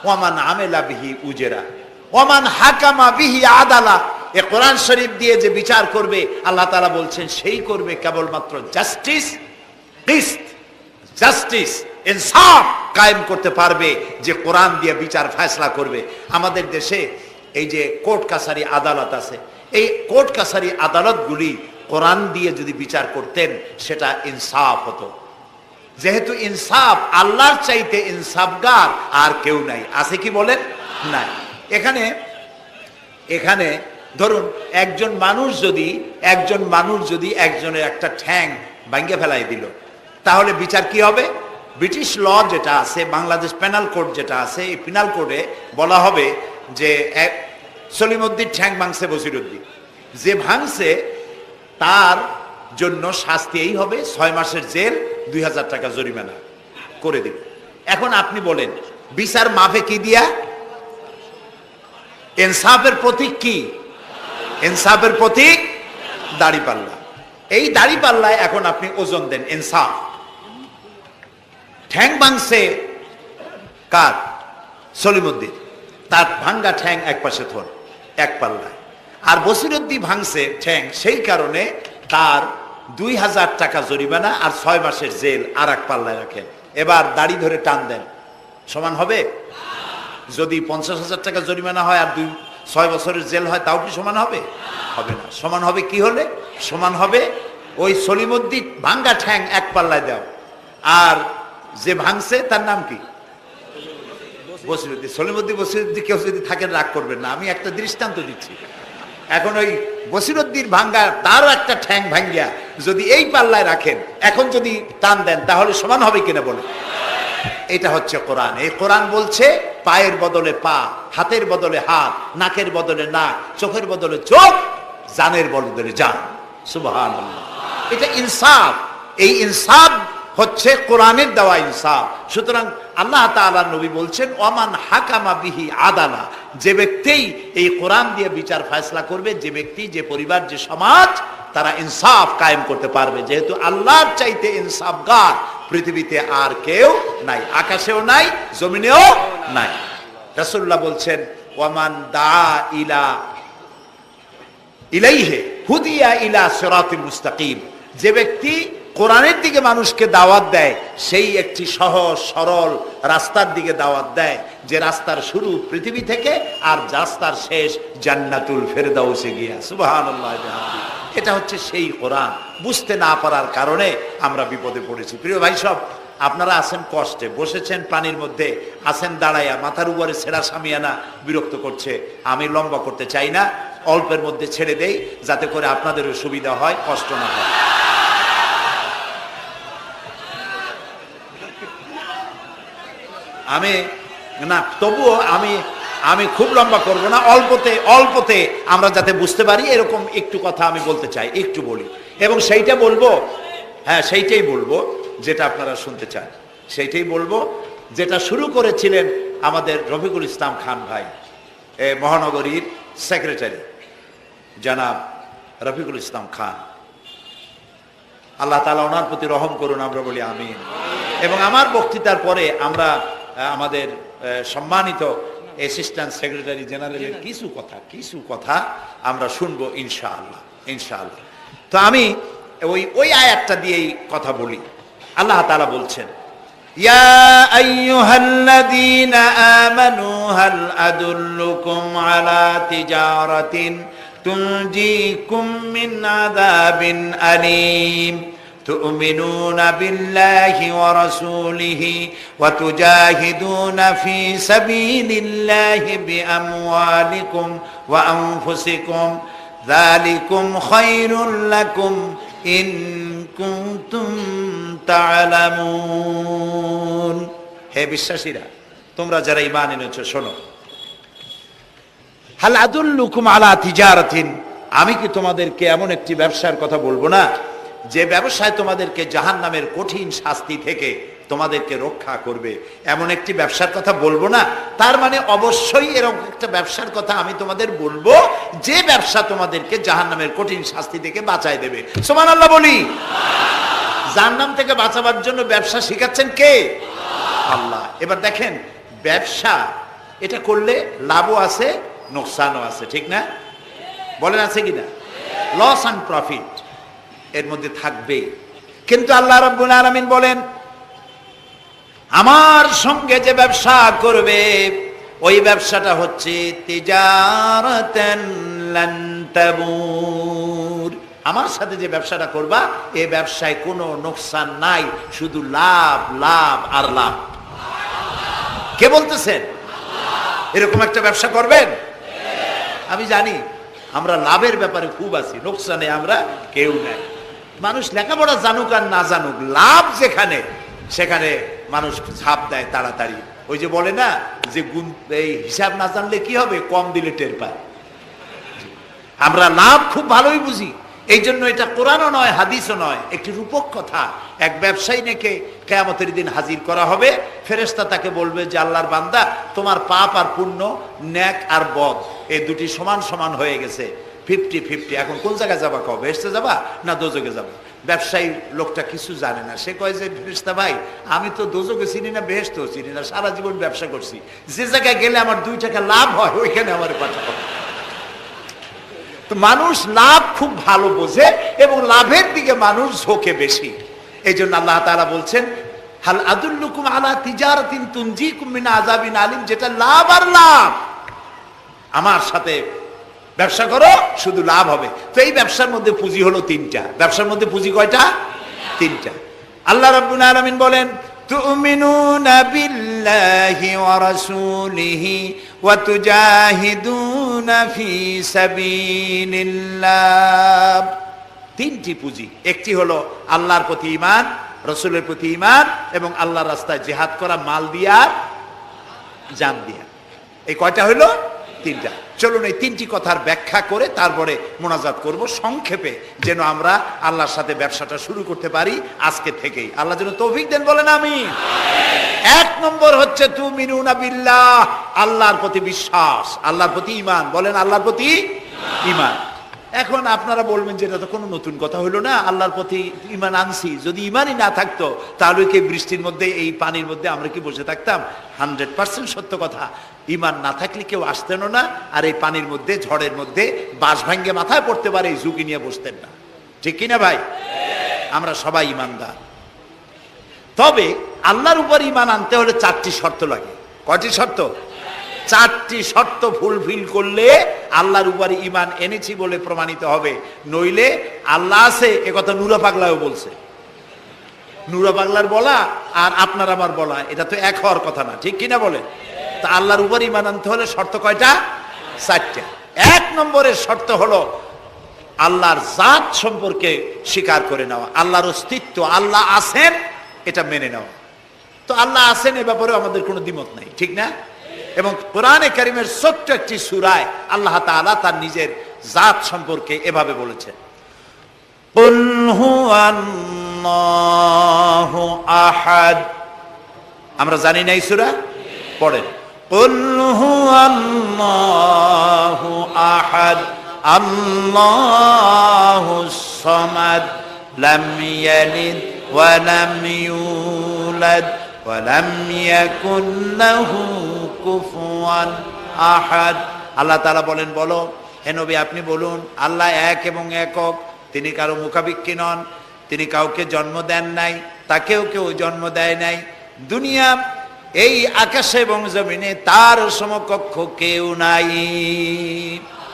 ওয়ামান আমেলা বিহি উজরা ওয়ামান হাকামা বিহি আদালা, এ কোরআন শরীফ দিয়ে যে বিচার করবে, আল্লাহ তাআলা বলছেন সেই করবে কেবলমাত্র জাস্টিস, কিসত, জাস্টিস, ইনসাফ কায়েম করতে পারবে, যে কোরআন দিয়ে বিচার ফয়সালা করবে। আমাদের দেশে এই যে কোর্ট কাছারি আদালত আছে, এই কোর্ট কাছারি আদালতগুলি কোরআন দিয়ে যদি বিচার করতেন সেটা ইনসাফ হতো। যেহেতু ইনসাফ, আল্লাহর চাইতে ইনসাফগার আর কেউ নাই। আছে কি বলেন? নাই। এখানে ধরুন একজন মানুষ যদি একজনের একটা ঠ্যাং ভাঙ্গে ফেলাই দিল, তাহলে বিচার কি হবে? ব্রিটিশ ল যেটা আছে, বাংলাদেশ পেনাল কোড যেটা আছে, এই পেনাল কোডে বলা হবে যে সলিমউদ্দিন ঠ্যাং ভাঙছে বসিরউদ্দিন, যে ভাঙছে তার জন্য শাস্তি এই হবে 6 মাসের জেল, 2000 টাকা জরিমানা করে দিবে। এখন আপনি বলেন বিচার মাফে কি দিয়া? ইনসাফের প্রতীক কি? ইনসাফের প্রতীক দাড়িপাল্লা। এই দাড়িপাল্লায় এখন আপনি ওজন দেন ইনসাফ। ঠ্যাং ভাঙছে কার? সলিমউদ্দিন, তার ভাঙ্গা ঠ্যাং এক পাশে থন এক পাল্লায়। আর বসিরউদ্দিন ভাঙছে ঠ্যাং, সেই কারণে তার 2000 টাকা জরিমানা আর 6 মাসের জেল আর এক পাল্লায় রাখেন। এবার দাড়ি ধরে টান দেন, সমান হবে? যদি 50,000 টাকা জরিমানা হয় আর 6 বছরের জেল হয়, তাও কি সমান হবে? হবে না। সমান হবে কি হলে? সমান হবে ওই সলিমউদ্দিন ভাঙ্গা ঠ্যাং এক পাল্লায় দাও, আর যে ভাঙছে তার নাম কি? বসিরউদ্দিন। বসিরউদ্দিন কেউ যদি থাকেন রাগ করবেন না, আমি একটা দৃষ্টান্ত দিচ্ছি। এখন ওই বসিরউদ্দিন ভাঙ্গা তার একটা ঠ্যাং ভাঙ্গিয়া যদি এই পাল্লায় রাখেন, এখন যদি টান দেন, তাহলে সমান হবে কিনা বলে? এটা হচ্ছে কোরআন। এই কোরআন বলছে পায়ের বদলে পা, হাতের বদলে হাত, নাকের বদলে নাক, চোখের বদলে চোখ, জানের বদলে জান। সুবহানাল্লাহ। এটা ইনসাফ। এই ইনসাফ হচ্ছে কোরআনের দেওয়া ইনসাফ। সুতরাং আল্লাহ তাআলা নবী বলছেন ওমান হাকামা বিহি আদালা, যে ব্যক্তি এই কোরআন দিয়ে বিচার ফয়সালা করবে, যে ব্যক্তি, যে পরিবার, যে সমাজ, তারা ইনসাফ কায়েম করতে পারবে। যেহেতু আল্লাহর চাইতে ইনসাফগার পৃথিবীতে আর কেউ নাই, আকাশেও নাই, জমিনেও নাই। রাসূলুল্লাহ বলছেন ওয়ামান দা ইলাইহি হুদিয়া ইলা সিরাতিল মুস্তাকিম, যে ব্যক্তি কোরআনের দিকে মানুষকে দাওয়াত দেয়, সেই একটি সহজ সরল রাস্তার দিকে দাওয়াত দেয়, যে রাস্তার শুরু পৃথিবী থেকে আর রাস্তার শেষ জান্নাতুল ফেরদাউসে গিয়া। সুবহানাল্লাহ। এটা হচ্ছে সেই কোরআন। বুঝতে না পারার কারণে আমরা বিপদে পড়েছি। প্রিয় ভাই সব, আপনারা আছেন কষ্টে, বসেছেন পানির মধ্যে, আছেন দাঁড়াইয়া, মাথার উপরে ছেঁড়া সামিয়ানা বিরক্ত করছে। আমি লম্বা করতে চাই না, অল্পের মধ্যে ছেড়ে দেই, যাতে করে আপনাদেরও সুবিধা হয়, কষ্ট না হয়। তবুও আমি খুব লম্বা করব না, অল্পতে আমরা যাতে বুঝতে পারি এরকম একটু কথা আমি বলতে চাই, একটু বলি। এবং সেইটা বলবো, হ্যাঁ সেইটাই বলবো যেটা আপনারা শুনতে চান, সেইটাই বলবো যেটা শুরু করেছিলেন আমাদের রফিকুল ইসলাম খান ভাই, মহানগরীর সেক্রেটারি জনাব রফিকুল ইসলাম খান। আল্লাহ তাআলা ওনার প্রতি রহম করুন, আমরা বলি আমিন। এবং আমার বক্তৃতার পরে আমরা আমাদের সম্মানিত অ্যাসিস্ট্যান্ট সেক্রেটারি জেনারেলের কিছু কথা আমরা শুনবো ইনশাআল্লাহ। তো আমি ওই আয়াতটা দিয়েই কথা বলি। আল্লাহ তাআলা বলছেন ইয়া আইয়ুহাল্লাযীনা আমানু হাল আদুল্লুকুম আলা তিজারাতিন তুনজিকুম মিন আযাবিন আলীম تؤمنون بالله ورسوله وتجاهدون في سبيل الله بأموالكم وأنفسكم ذلكم خير لكم إن كنتم تعلمون। হে বিশ্বাসীরা, তোমরা যারা ঈমান এনেছো শোনো। হাল আদুল্লুকুম আলা তিজারাতিন, আমি কি তোমাদেরকে এমন একটি ব্যবসার কথা বলবো না যে ব্যবসায় তোমাদেরকে জাহান্নামের কঠিন শাস্তি থেকে তোমাদেরকে রক্ষা করবে? এমন একটি ব্যবসার কথা বলবো না? তার মানে অবশ্যই এরকম একটা ব্যবসার কথা আমি তোমাদের বলবো, যে ব্যবসা তোমাদেরকে জাহান্নামের কঠিন শাস্তি থেকে বাঁচায় দেবে। সুবহানাল্লাহ বলি। জাহান্নাম থেকে বাঁচাবার জন্য ব্যবসা শিখাচ্ছেন কে? আল্লাহ। এবার দেখেন, ব্যবসা এটা করলে লাভও আছে, নোকসানও আছে, ঠিক না? বলেন আছে কিনা? লস অ্যান্ড প্রফিট এর মধ্যে থাকবেই। কিন্তু আল্লাহ রাব্বুল আলামিন বলেন, আমার সঙ্গে যে ব্যবসা করবে ওই ব্যবসাটা হচ্ছে তিজারাতান লান তাবুর। আমার সাথে যে ব্যবসাটা করবা এই ব্যবসায় কোনো নোকসান নাই, শুধু লাভ লাভ আর লাভ। কে বলতেছেন? এরকম একটা ব্যবসা করবেন? আমি জানি আমরা লাভের ব্যাপারে খুব আছি, নোকসানে আমরা কেউ নাই। মানুষ লেখাপড়া জানুক আর না জানুক, লাভ যেখানে সেখানে মানুষ ঝাঁপ দেয় তাড়াতাড়ি। ওই যে বলে না যে এই হিসাব না জানলে কি হবে, কম দিলে টের পায়। আমরা লাভ খুব ভালোই বুঝি, এই জন্য এটা কোরআনও নয় হাদিসও নয়, একটি রূপক কথা। এক ব্যবসায়ী নেকে কিয়ামতের দিন হাজির করা হবে, ফেরেশতা তাকে বলবে যে আল্লাহর বান্দা, তোমার পাপ আর পুণ্য, ন্যাক আর বদ, এই দুটি সমান সমান হয়ে গেছে, 50-50, এখন কোন জায়গায় যাবা, কও বেহেশতে যাবা না দোজখে যাবা? ব্যবসায়ী লোকটা কিছু জানে না, সে কয় যে ফেরেশতা ভাই, আমি তো দোজখে চিনি না, বেহেশতেও চিনি না, সারা জীবন ব্যবসা করছি, যে জায়গায় গেলে আমার 2 টাকা লাভ হয় ওইখানে আমার পাঠাবো। তো মানুষ লাভ খুব ভালো বোঝে এবং লাভের দিকে মানুষ ঝোঁকে বেশি। এই জন্য আল্লাহ তাআলা বলছেন, হাল আদুল্লুকুম আলা তিজারাতিন তুনজিকুম মিন আযাবিন আলিম, যেটা লাভ আর লাভ। আমার সাথে ব্যবসা করো, শুধু লাভ হবে। তো এই ব্যবসার মধ্যে পুঁজি হলো 3টা। ব্যবসার মধ্যে পুঁজি কয়টা? 3টা। আল্লাহ রাব্বুল আলামিন বলেন, তুমিনুনা বিল্লাহি ওয়া রাসূলিহি ওয়া তুজাহিদুনা ফি সাবিলিল্লাহ। 3টি পুঁজি। একটি হলো আল্লাহর প্রতি ঈমান, রাসূলের প্রতি ঈমান এবং আল্লাহর রাস্তায় জিহাদ করা, মাল দিয়া জান দিয়া। এই কয়টা হলো? 3টা। চলুন এই 3টি কথার ব্যাখ্যা করে তারপরে মোনাজাত করব সংক্ষেপে, যেন আমরা আল্লাহর সাথে ব্যবসাটা শুরু করতে পারি আজকে থেকেই। আল্লাহ যেন তৌফিক দেন, বলেন আমিন। 1 নম্বর হচ্ছে তুমিনুনা বিল্লাহ, আল্লাহর প্রতি বিশ্বাস, আল্লাহর প্রতি ঈমান, বলেন আল্লাহর প্রতি ঈমান। এখন আপনারা বলবেন যে এটা তো কোনো নতুন কথা হলো না, আল্লাহর প্রতি ঈমান আনছি, যদি ঈমানই না থাকতো তাহলে কি বৃষ্টির মধ্যে এই পানির মধ্যে আমরা কি বসে থাকতাম? 100% সত্য কথা। ঈমান না থাকলে কেউ আসতেন না, আর এই পানির মধ্যে, ঝড়ের মধ্যে বাঁশ ভাঙ্গে মাথায় পড়তে পারে এই ঝুঁকি নিয়ে বসতেন না, ঠিক কিনা ভাই? আমরা সবাই ঈমানদার। তবে আল্লাহর উপর ঈমান আনতে হলে 4টি শর্ত লাগে। কয়টি শর্ত? 4টি শর্ত ফুলফিল করলে আল্লাহর উপর ঈমান এনেছি বলে প্রমাণিত হবে, নইলে আল্লাহ আছে এ কথা নুরা পাগলাও বলছে। নুরা পাগলার বলা আর আপনার আমার বলা এটা তো এক হওয়ার কথা না, ঠিক কিনা বলে? তা আল্লাহর উপর ঈমান আনতে হলে শর্ত কয়টা? 4টা। 1 নম্বরের শর্ত হলো আল্লাহর জাত সম্পর্কে স্বীকার করে নেওয়া, আল্লাহর অস্তিত্ব, আল্লাহ আছেন এটা মেনে নেওয়া। তো আল্লাহ আছেন এ ব্যাপারে আমাদের কোনো দ্বিমত নাই, ঠিক না? এবং কোরআনে কারীমের ছোট্ট একটি সূরায় আল্লাহ তাআলা তার নিজের জাত সম্পর্কে এভাবে বলেছেন, কুল হুয়াল্লাহু আহাদ। আমরা জানি না এই সূরা? পড়েন, কুল হুয়াল্লাহু আহাদ আল্লাহুস সামাদ লাম ইয়ালিদ ওয়া লাম ইউলাদ ওয়া লাম ইয়াকুন লাহু কুফুয়ান আহাদ। আল্লাহ তাআলা বলেন, বলো হে নবী আপনি বলুন, আল্লাহ এক এবং একক, তিনি কারো মুখাপেক্ষী নন, তিনি কাউকে জন্ম দেন নাই, তাকেও কেউ জন্ম দেয় নাই, দুনিয়া এই আকাশে এবং জমিনে তার সমকক্ষ কেউ নাই।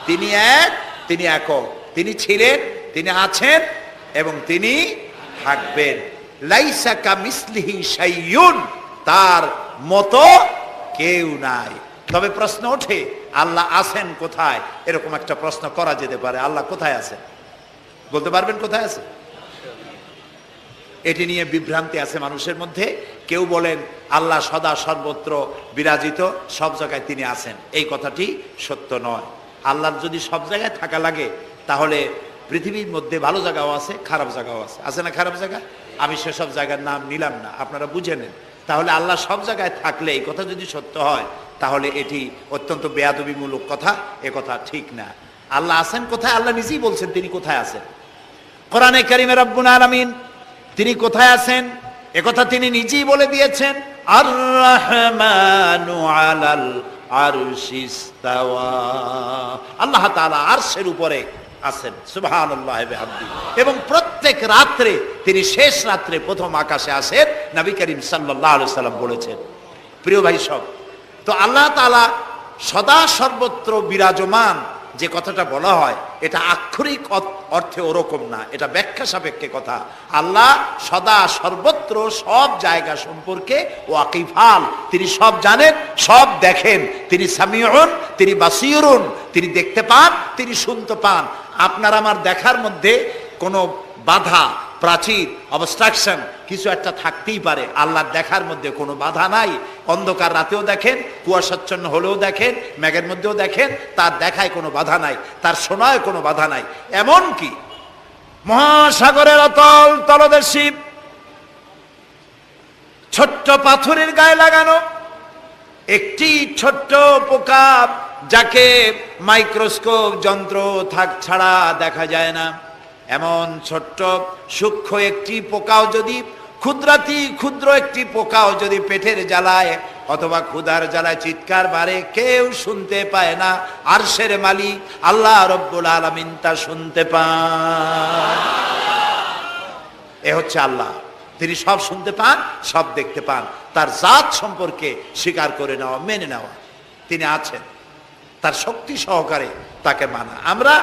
তিনি এক, তিনি একক, তিনি ছিলেন, তিনি আছেন এবং তিনি থাকবেন। লাইসা কামিসলিহি শাইউন, তার মতো কেউ নাই। তবে প্রশ্ন ওঠে আল্লাহ আছেন কোথায়? এরকম একটা প্রশ্ন করা যেতে পারে, আল্লাহ কোথায় আছেন? বলতে পারবেন কোথায় আছে? এটি নিয়ে বিভ্রান্তি আছে মানুষের মধ্যে। কেউ বলেন আল্লাহ সদা সর্বত্র বিরাজিত, সব জায়গায় তিনি আছেন। এই কথাটি সত্য নয়। আল্লাহর যদি সব জায়গায় থাকা লাগে তাহলে পৃথিবীর মধ্যে ভালো জায়গাও আছে, খারাপ জায়গাও আছে। আছে না খারাপ জায়গা? আমি সেসব জায়গার নাম নিলাম না, আপনারা বুঝে নেন। তাহলে আল্লাহ সব জায়গায় থাকলে এই কথা যদি সত্য হয় তাহলে এটি অত্যন্ত বেয়াদবিমূলক কথা, এ কথা ঠিক না। আল্লাহ আছেন কোথায়? আল্লাহ নিজেই বলছেন তিনি কোথায় আছেন। কোরআনে কারীমে রব্বুল আলামিন তিনি কোথায় আছেন এ কথা তিনি নিজেই বলে দিয়েছেন, আর রহমানু আলাল আরশিস তাওয়া। আল্লাহ তাআলা আরশের উপরে আছেন, সুবহানাল্লাহি ওয়া বিহামদিহি। এবং প্রত্যেক রাত্রে তিনি শেষ রাত্রে প্রথম আকাশে আসেন, নবী করিম সাল্লাল্লাহু আলাইহি সাল্লাম বলেছেন। প্রিয় ভাই সব, তো আল্লাহ তাআলা সদা সর্বত্র বিরাজমান যে কথাটা বলা হয় এটা আক্ষরিক অর্থে ওরকম না, এটা ব্যাখ্যা সাপেক্ষে কথা। আল্লাহ সদা সর্বত্র সব জায়গা সম্পর্কে ওয়াকিফাল, তিনি সব জানেন, সব দেখেন। তিনি সামিউন, তিনি বাসিরুন, তিনি দেখতে পান, তিনি শুনতে পান। আপনার আমার দেখার মধ্যে কোনো বাধা, প্রাচীর, অবস্ট্রাকশন কিছু একটা থাকতেই পারে। আল্লাহর দেখার মধ্যে কোনো বাধা নাই। অন্ধকার রাতেও দেখেন, কুয়াশাচ্ছন্ন হলেও দেখেন, মেঘের মধ্যেও দেখেন, তার দেখায় কোনো বাধা নাই, তার শোনায় কোনো বাধা নাই। এমন কি মহাসাগরের অতল তলদেশে ছোট্ট পাথরের গায়ে লাগানো একটি ছোট্ট পোকা, যাকে মাইক্রোস্কোপ যন্ত্র ছাড়া দেখা যায় না, এমন ছোট্ট সূক্ষ্ম একটি পোকাও যদি, ক্ষুদ্র একটি পোকাও যদি পেটের জ্বালায় অথবা ক্ষুধার জ্বালায় চিৎকার মারে, কেউ শুনতে পায় না। আরশের মালিক আল্লাহ রব্বুল আলামিন তা শুনতে পান। এ হচ্ছে আল্লাহ, তিনি সব শুনতে পান, সব দেখতে পান। তার জাত সম্পর্কে স্বীকার করে নেওয়া, মেনে নেওয়া, তিনি আছেন, তার শক্তি সহকারে তাকে মানা। আমরা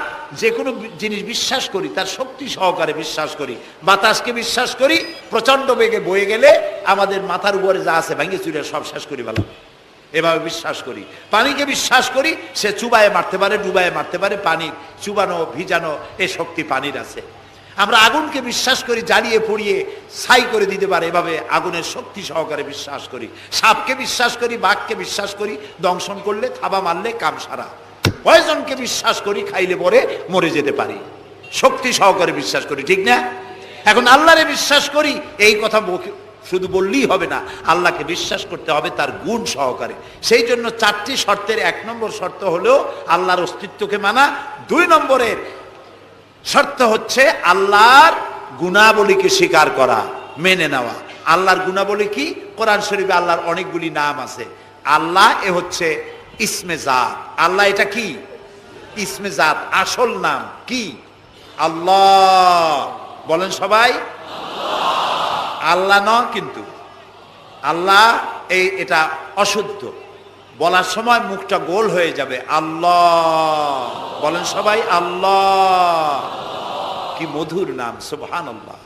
যে কোনো জিনিস বিশ্বাস করি তার শক্তি সহকারে বিশ্বাস করি। বাতাসকে বিশ্বাস করি, প্রচন্ড বেগে বয়ে গেলে আমাদের মাথার উপরে যা আছে ভেঙে চুরে সব শেষ করি ভালো, এভাবে বিশ্বাস করি। পানিকে বিশ্বাস করি, সে চুবায়ে মারতে পারে, ডুবায়ে মারতে পারে, পানির চুবানো ভিজানো এ শক্তি পানির আছে। আমরা আগুনকে বিশ্বাস করি, জ্বালিয়ে পুড়িয়ে ছাই করে দিতে পারে, এভাবে আগুনের শক্তি সহকারে বিশ্বাস করি। সাপকে বিশ্বাস করি, বাঘকে বিশ্বাস করি, দংশন করলে, থাবা মারলে কাম সারা। পয়জনকে বিশ্বাস করি, খাইলে পরে মরে যেতে পারি, শক্তি সহকারে বিশ্বাস করি, ঠিক না? এখন আল্লাহরে বিশ্বাস করি, এই কথা শুধু বললেই হবে না, আল্লাহকে বিশ্বাস করতে হবে তার গুণ সহকারে। সেই জন্য 4টি শর্তের 1 নম্বর শর্ত হলো আল্লাহর অস্তিত্বকে মানা। 2 নম্বরের শর্ত হচ্ছে আল্লাহর গুণাবলীকে স্বীকার করা, মেনে নেওয়া। আল্লাহর গুণাবলী কি? কোরআন শরীফে আল্লাহর অনেকগুলি নাম আছে। আল্লাহ এ হচ্ছে ইসমে জাত। আল্লাহ এটা কি? ইসমে জাত, আসল নাম কি? আল্লাহ। বলেন সবাই আল্লাহ। ন কিন্তু আল্লাহ এটা অশুদ্ধ, বলার সময় মুখটা গোল হয়ে যাবে। আল্লাহ। বলেন সবাই আল্লাহ। কি মধুর নাম, সুবহানাল্লাহ,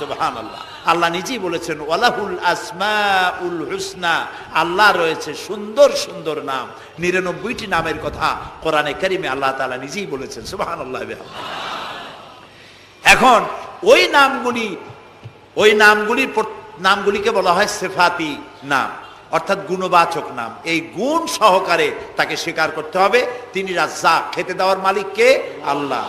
সুবহানাল্লাহ। আল্লাহ নিজেই বলেছেন ওয়ালাহুল আসমাউল হুসনা, আল্লাহ রয়েছে সুন্দর সুন্দর নাম। 99টি নামের কথা কোরআনে কারিমে আল্লাহ তাআলা নিজেই বলেছেন, সুবহানাল্লাহ। এখন ওই নামগুলিকে বলা হয় সিফাতি নাম, অর্থাৎ গুণবাচক নাম। এই গুণ সহকারে তাকে স্বীকার করতে হবে। তিনি রাজ্জাক, খেতে দেওয়ার মালিক কে? আল্লাহ।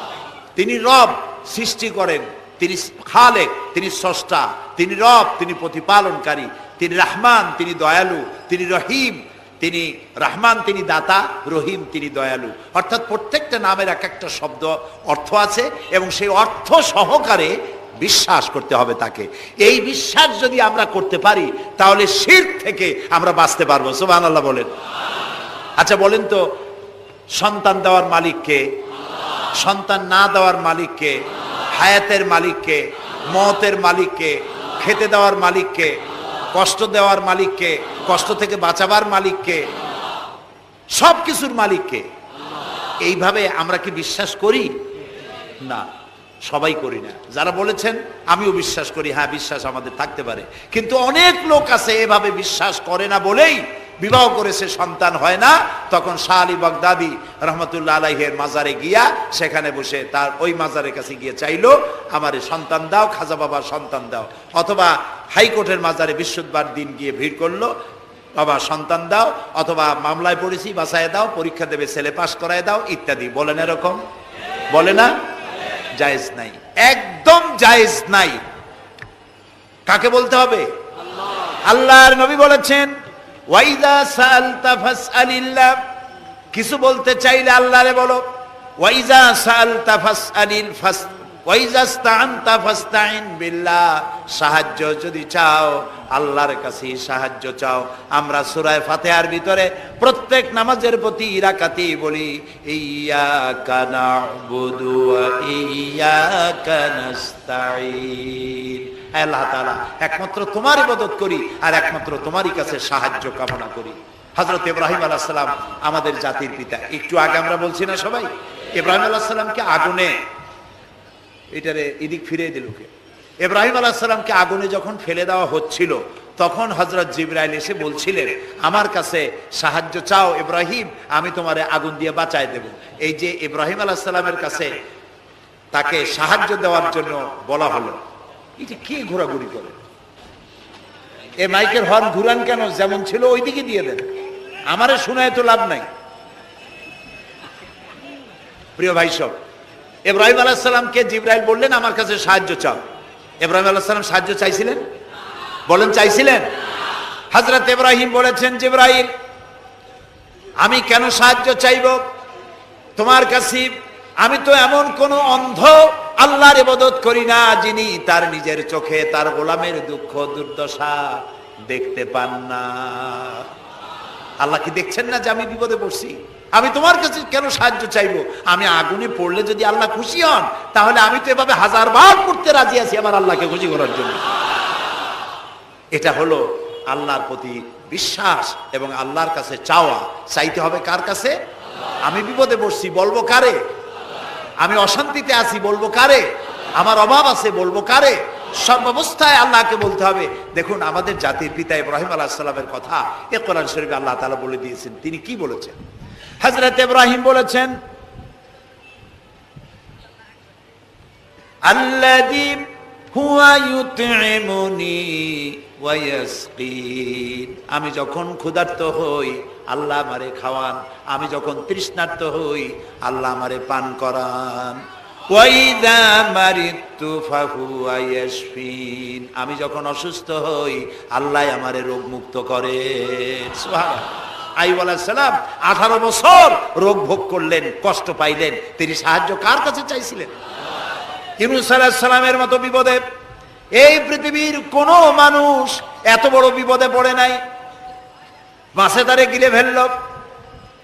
তিনি রব, সৃষ্টি করেন। তিনি খালেক, তিনি স্রষ্টা। তিনি রব, তিনি প্রতিপালনকারী। তিনি রহমান, তিনি দয়ালু। তিনি রহিম, তিনি রহমান, তিনি দাতা। রহিম, তিনি দয়ালু। অর্থাৎ প্রত্যেকটা নামের এক একটা শব্দ অর্থ আছে এবং সেই অর্থ সহকারে বিশ্বাস করতে হবে তাকে। এই বিশ্বাস যদি আমরা করতে পারি তাহলে শিরক থেকে আমরা বাঁচতে পারবো। সুবহানাল্লাহ বলেন। আচ্ছা বলেন তো, সন্তান দেওয়ার মালিককে, সন্তান না দেওয়ার মালিককে, হায়াতের মালিককে, মওতের মালিককে, খেতে দেওয়ার মালিককে, কষ্ট দেওয়ার মালিককে, কষ্ট থেকে বাঁচাবার মালিককে, সব কিছুর মালিককে। এইভাবে আমরা কি বিশ্বাস করি? না, সবাই করি না। যারা বলেছেন আমিও বিশ্বাস করি, হ্যাঁ বিশ্বাস আমাদের থাকতে পারে, কিন্তু অনেক লোক আছে এভাবে বিশ্বাস করে না বলেই বিবাহ করেছে, সন্তান হয় না। তখন শাহ আলী বাগদাদি রহমতুল্লাহ আলাইহের মাজারে গিয়া সেখানে বসে তার ওই মাজারের কাছে গিয়ে চাইলো আমারে সন্তান দাও, খাজা বাবার সন্তান দাও। অথবা হাইকোর্টের মাজারে বৃহস্পতিবার দিন গিয়ে ভিড় করলো, বাবা সন্তান দাও, অথবা মামলায় পড়েছি বাঁচায় দাও, পরীক্ষা দেবে ছেলে পাস করায় দাও ইত্যাদি। বলেন এরকম? বলে না? জায়েজ নাই, একদম জায়েজ নাই। কাকে বলতে হবে? আল্লাহর নবী বলেছেন ওয়াইদা সাআলতা ফাসআলিল্লাহ, কিছু বলতে চাইলে আল্লাহরে বলো। ওয়াইজা সাআলতা ফাসআলিল ওয়াইজা ইসতাআনতা ফাসতাইন বিল্লাহ, সাহায্য যদি চাও আল্লাহর কাছে সাহায্য চাও। আমরা সূরা ফাতিহার ভিতরে প্রত্যেক নামাজের প্রতি রাকাতি বলি ইয়্যাকা না'বুদু ওয়া ইয়্যাকা নাস্তাঈন। আল্লাহ তাআলা একমাত্র তোমার ইবাদত করি আর একমাত্র তোমারই কাছে সাহায্য কামনা করি। হযরত ইব্রাহিম আলাইহিস সালাম আমাদের জাতির পিতা। একটু আগে আমরা বলছি না সবাই, ইব্রাহিম আলাইহিস সালামকে আগুনে, এটারে এদিক ফিরে দিলকে, ইব্রাহিম আলাইহিস সালামকে আগুনে যখন ফেলে দেওয়া হচ্ছিল তখন হযরত জিবরাইল এসে বলছিলেন আমার কাছে সাহায্য চাও ইব্রাহিম, আমি তোমারে আগুন দিয়ে বাঁচায় দেব। এই যে ইব্রাহিম আলাইহিস সালামের কাছে তাকে সাহায্য দেওয়ার জন্য বলা হলো, এটা কি ঘোরাঘুরি করে? এই মাইকের হর্ন ঘুরান কেন? যেমন ছিল ওইদিকে দিয়ে দেন, আমারে শোনায় তো লাভ নাই। প্রিয় ভাই সব, ইব্রাহিম আলাইহিস সালামকে জিবরাইল বললেন আমার কাছে সাহায্য চাও। ইব্রাহিম আলাইহিস সালাম সাহায্য চাইছিলেন? বলেন চাইছিলেন? হযরত ইব্রাহিম বলেছেন জিবরাইল আমি কেন সাহায্য চাইব তোমার কাছে? আমি তো এমন কোন অন্ধ আল্লাহর ইবাদত করি না যিনি তার নিজের চোখে তার গোলামের দুঃখ দুর্দশা দেখতে পান না। আল্লাহ কি দেখছেন না যে আমি বিপদে পড়ছি? আমি তোমার কাছে কেন সাহায্য চাইবো? আমি আগুনে পড়লে যদি আল্লাহ খুশি হন তাহলে আমি তো এভাবে 1000 বার পড়তে রাজি আছি আমার আল্লাহকে খুশি করার জন্য। এটা হলো আল্লাহর প্রতি বিশ্বাস এবং আল্লাহর কাছে চাওয়া। চাইতে হবে কার কাছে? আমি বিপদে পড়ছি বলবো কারে? আমি অশান্তিতে আছি বলবো কারে? আমার অভাব আছে বলবো কারে? সব অবস্থায় আল্লাহকে বলতে হবে। দেখুন আমাদের জাতির পিতা ইব্রাহিম আলাইহিস সালামের কথা এ কোরআন শরীফে আল্লাহ তাআলা বলে দিয়েছেন। তিনি কি বলেছেন? হযরত ইব্রাহিম বলেছেন আল্লাযী হুয়া ইউতঈমুনি ওয়া ইয়াসকিন, আমি যখন ক্ষুধার্ত হই আল্লাহ আমারে খাওয়ান, আমি যখন তৃষ্ণার্ত হই আল্লাহ আমারে পান করান। ওয়া ইযা মারিতু ফাহুয়া ইয়াশফিন, আমি যখন অসুস্থ হই আল্লাহ আমারে রোগ মুক্ত করেন। সুবহানাল্লাহ। আইয়ুব আলাইহিস সালাম 18 বছর রোগ ভোগ করলেন, কষ্ট পাইলেন, তিনি সাহায্য কার কাছে চাইছিলেন? ইউনূস আলাইহিস সালামের মতো বিপদে এই পৃথিবীর কোন মানুষ এত বড় বিপদে পড়ে নাই। মাছে তারে গিলে ফেলল,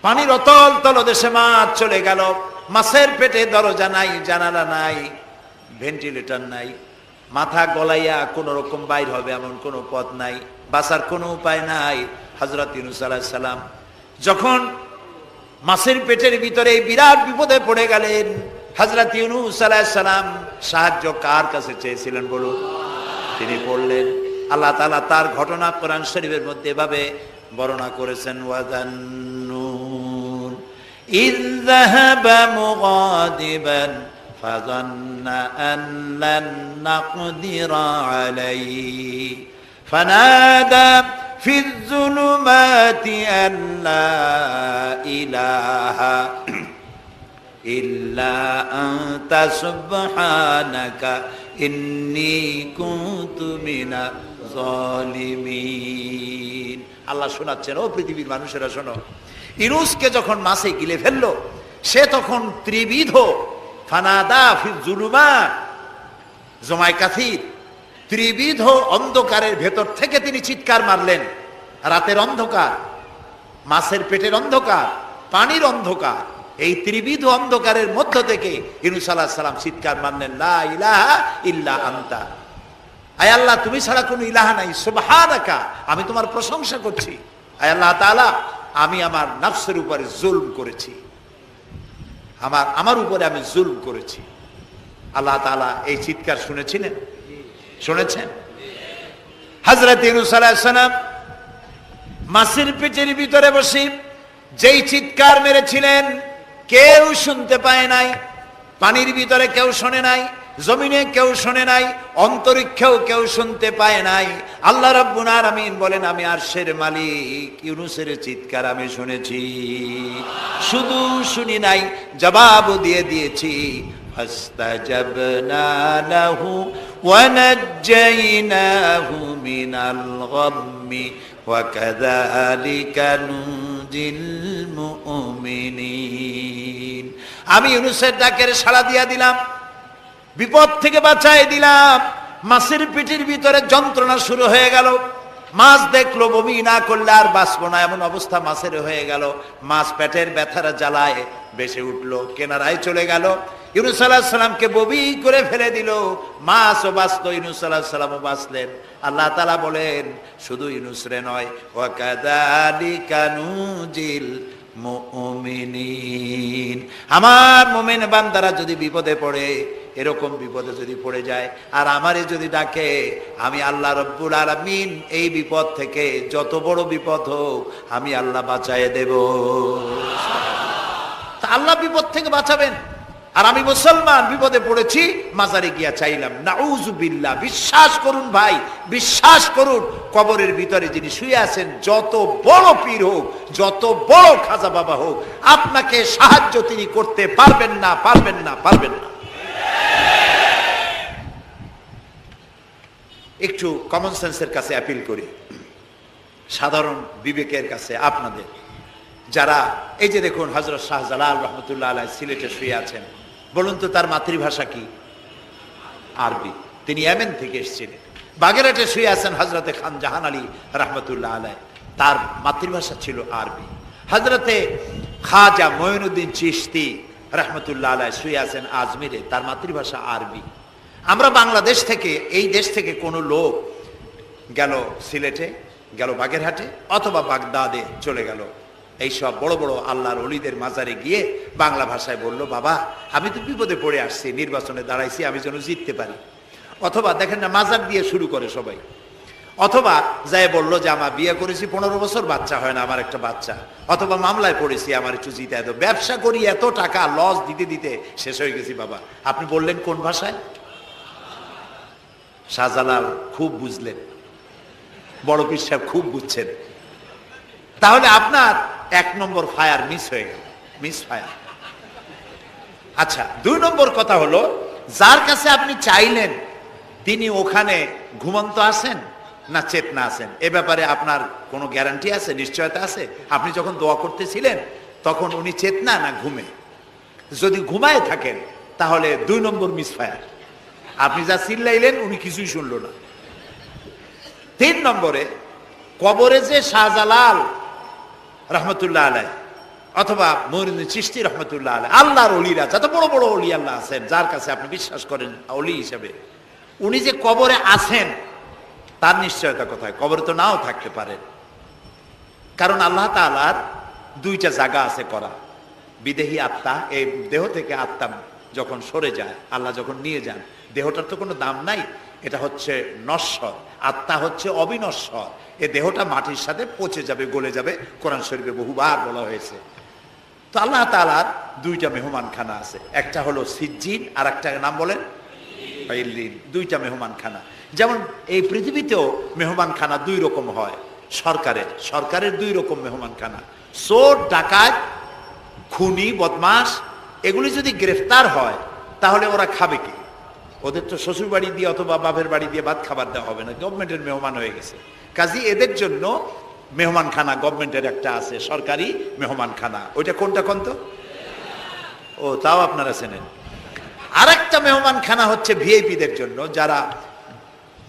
পানির অতল তলদেশে মাছ চলে গেল, মাছের পেটে দরজা নাই, জানালা নাই, ভেন্টিলেটর নাই, মাথা গলাইয়া কোন রকম বাইর হবে এমন কোন পথ নাই, বাঁচার কোনো উপায় নাই। হযরত ইউনূস আলাইহিস সালাম যখন মাছের পেটের ভিতরে বিরাট বিপদে পড়ে গেলেন, হযরত ইউনূস আলাইহিস সালাম সাহায্য কার কাছে চেয়েছিলেন বলুন? তিনি পড়লেন, আল্লাহ তাআলা তার ঘটনা কোরআন শরীফের মধ্যে এভাবে বর্ণনা করেছেন ওয়াযান্নুন ইয যাহাবা মুগাদিবান ফাযান্না আন লান নাকদিরা আলাইহি ফানাদা ফিয যুলুমাতি আন লা ইলাহা ইল্লা আনতা সুবহানাকা ইন্নী কুনতু মিনাজ জালিমিন। আল্লাহ শোনাচ্ছেন, ও পৃথিবীর মানুষেরা শোনো, ইউনূসকে যখন মাছে গিলে ফেললো সে তখন ত্রিবিধ ফানাদা ফি যুলুমাত জমায় কাসির, ত্রিবিধ অন্ধকারের ভেতর থেকে তিনি চিৎকার মারলেন। রাতের অন্ধকার, মাছের পেটের অন্ধকার, পানির অন্ধকার, এই ত্রিবিধ অন্ধকারের মধ্য থেকে ইউনূস আলাইহিস সালাম চিৎকার মারলেন লা ইলাহা ইল্লা আনতা, আয় আল্লাহ তুমি ছাড়া কোনো ইলাহা নাই, সুবহানাকা আমি তোমার প্রশংসা করছি। আয় আল্লাহ তাআলা আমি আমার নফসের উপরে জুলম করেছি, আমার উপরে আমি জুলম করেছি। আল্লাহ তাআলা এই চিৎকার শুনেছিলেন? শুনেছেন? হযরত ইউনূস আলাইহিস সালাম মাছের পেটের ভিতরে বসে যেই চিৎকার মেরেছিলেন কেউ শুনতে পায় নাই, পানির ভিতরে কেউ শোনে নাই, জমিনে কেউ শোনে নাই, অন্তরিক্ষেও কেউ শুনতে পায় নাই। আল্লাহ রাব্বুল আলামিন বলেন আমি আরশের মালিক, ইউনূসের চিৎকার আমি শুনেছি, শুধু শুনি নাই জবাবও দিয়ে দিয়েছি। ফাস্তাজাবনা লাহু ওয়া নাজ্জাইনাহু মিনাল গাম্মি ওয়া কাযালিকা নুনজিল মুমিনিন। আমি ইউনূসের ডাকের সাড়া দিয়া দিলাম, বিপদ থেকে বাঁচাই দিলাম। মাছের পেটের ভিতরে যন্ত্রণা শুরু হয়ে গেল, মাছ দেখলো বমি না করলে আর বাঁচবো না এমন অবস্থা মাছের হয়ে গেল। মাছ পেটের ব্যথার জ্বালায় বেসে উঠলো, কেনারায় চলে গেল। ইউনূস আলাইহিস সালামকে বমি করে ফেলে দিল, মাছও বাঁচলো, ইউনূস আলাইহিস সালামও বাঁচলেন। আল্লাহ তাআলা বলেন শুধু ইউনূস রে নয়, ওয়া কাযালিকা নুজিল মুমিনিন। আমার মুমিন বান্দারা যদি বিপদে পড়ে, এরকম বিপদে যদি পড়ে যায় আর আমারে যদি ডাকে, আমি আল্লাহ রব্বুল আলামিন এই বিপদ থেকে যত বড় বিপদ হোক আমি আল্লাহ বাঁচায়ে দেব। তা আল্লাহ বিপদ থেকে বাঁচাবেন। আর আমি মুসলমান বিপদে পড়েছি, মাজারে গিয়া চাইলাম, নাউজুবিল্লাহ। বিশ্বাস করুন ভাই, বিশ্বাস করুন, কবরের ভিতরে যিনি শুয়ে আছেন, যত বড় পীর হোক, যত বড় খাজা বাবা হোক, আপনাকে সাহায্য তিনি করতে পারবেন না, পারবেন না, পারবেন না। একটু কমন সেন্সের কাছে অ্যাপিল করি, সাধারণ বিবেকের কাছে আপনাদের, যারা এই যে দেখুন হযরত শাহজালাল রহমতুল্লাহ আলাইহি সিলেটে শুয়ে আছেন, বলুন তো তার মাতৃভাষা কি? আরবি। তিনি ইয়েমেন থেকে এসেছিলেন। বাগেরহাটে শুয়ে আছেন হযরতে খান জাহান আলী রহমতুল্লাহ আলাইহি, তার মাতৃভাষা ছিল আরবি। হযরতে খাজা মঈনুদ্দিন চিশতি রহমতুল্লাহ আলাইহি শুয়ে আছেন আজমিরে, তার মাতৃভাষা আরবি। আমরা বাংলাদেশ থেকে, এই দেশ থেকে কোনো লোক গেল সিলেটে, গেল বাগেরহাটে অথবা বাগদাদে চলে গেল, এইসব বড় বড় আল্লাহর ওলিদের মাজারে গিয়ে বাংলা ভাষায় বলল, বাবা আমি তো বিপদে পড়ে আসছি, নির্বাচনে দাঁড়াইছি, আমি যেন জিততে পারি। অথবা দেখেন না, মাজার দিয়ে শুরু করে সবাই। অথবা যায় বলল যে আমার বিয়ে করেছি 15 বছর, বাচ্চা হয় না, আমার একটা বাচ্চা। অথবা মামলায় পড়েছি, আমার একটু জিতায় দাও, ব্যবসা করি, এত টাকা লস দিতে দিতে শেষ হয়ে গেছি। বাবা আপনি বললেন কোন ভাষায়? শাহজালাল খুব বুঝলেন, বড় পীর সাহেব খুব বুঝছেন। তাহলে আপনার 1 নম্বর ফায়ার মিস হয়ে গেল, মিস ফায়ার। আচ্ছা, 2 নম্বর কথা হলো, যার কাছে আপনি চাইলেন তিনি ওখানে ঘুমন্ত আছেন না চেতনা আছেন, এ ব্যাপারে আপনার কোনো গ্যারান্টি আছে, নিশ্চয়তা আছে? আপনি যখন দোয়া করতেছিলেন তখন উনি চেতনা না ঘুমে? যদি ঘুমায় থাকেন তাহলে 2 নম্বর মিস ফায়ার। আপনি যা চিল্লাইলেন উনি কিছুই শুনল না। 3 নম্বরে, কবরে যে শাহজালাল রহমতুল্লাহ আলাইহি অথবা মঈনুদ্দিন চিশতি রহমতুল্লাহ আলাইহি, আল্লাহর ওলিরা, যত বড় বড় ওলি আল্লাহ আছেন, যার কাছে আপনি বিশ্বাস করেন ওলি হিসেবে, উনি যে কবরে আছেন তার নিশ্চয়তা কোথায়? কবরে তো নাও থাকতে পারেন, কারণ আল্লাহ তাআলার 2টা জায়গা আছে করা। বিদেহী আত্মা, এই দেহ থেকে আত্মা যখন সরে যায়, আল্লাহ যখন নিয়ে যান, দেহটার তো কোনো দাম নাই, এটা হচ্ছে নশ্বর, আত্মা হচ্ছে অবিনশ্বর। এ দেহটা মাটির সাথে পচে যাবে, গলে যাবে, কোরআন শরীফে বহুবার বলা হয়েছে। তো আল্লাহ তাআলার 2টা মেহমানখানা আছে, একটা হলো সিজ্জিন আর একটা নাম বলেন ইল্লিন। 2টা মেহমানখানা। যেমন এই পৃথিবীতেও মেহমানখানা 2 রকম হয়। সরকারের 2 রকম মেহমানখানা। চোর, ডাকাত, খুনি, বদমাস এগুলি যদি গ্রেফতার হয় তাহলে ওরা খাবে কি? ওদের তো শ্বশুর বাড়ি দিয়ে অথবা বাপের বাড়ি দিয়ে ভাত খাবার দেওয়া হবে না, গভর্নমেন্টের মেহমান হয়ে গেছে। কাজী এদের জন্য মেহমানখানা গভর্নমেন্টের একটা আছে, সরকারি মেহমানখানা। ওইটা কোনটা কোন তো? ও, তাও আপনারা চেনেন। আরেকটা মেহমানখানা হচ্ছে ভিআইপিদের জন্য, যারা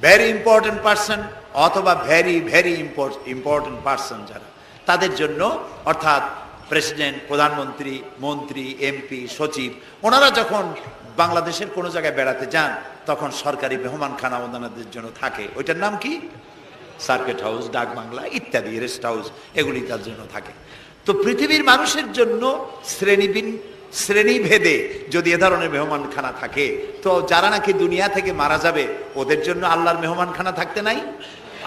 ভেরি ইম্পর্টেন্ট পার্সন অথবা ভেরি ভেরি ইম্পর্টেন্ট পার্সন যারা, তাদের জন্য, অর্থাৎ প্রেসিডেন্ট, প্রধানমন্ত্রী, মন্ত্রী, এমপি, সচিব, ওনারা যখন বাংলাদেশের কোনো জায়গায় বেড়াতে যান তখন সরকারি মেহমানখানা ওনাদের জন্য থাকে। ওইটার নাম কি? সার্কিট হাউস, ডাক বাংলা ইত্যাদি, রেস্ট হাউস, এগুলি তার জন্য থাকে। তো পৃথিবীর মানুষের জন্য শ্রেণীভেদে যদি এ ধরনের মেহমানখানা থাকে, তো যারা নাকি দুনিয়া থেকে মারা যাবে ওদের জন্য আল্লাহর মেহমানখানা থাকতে নাই?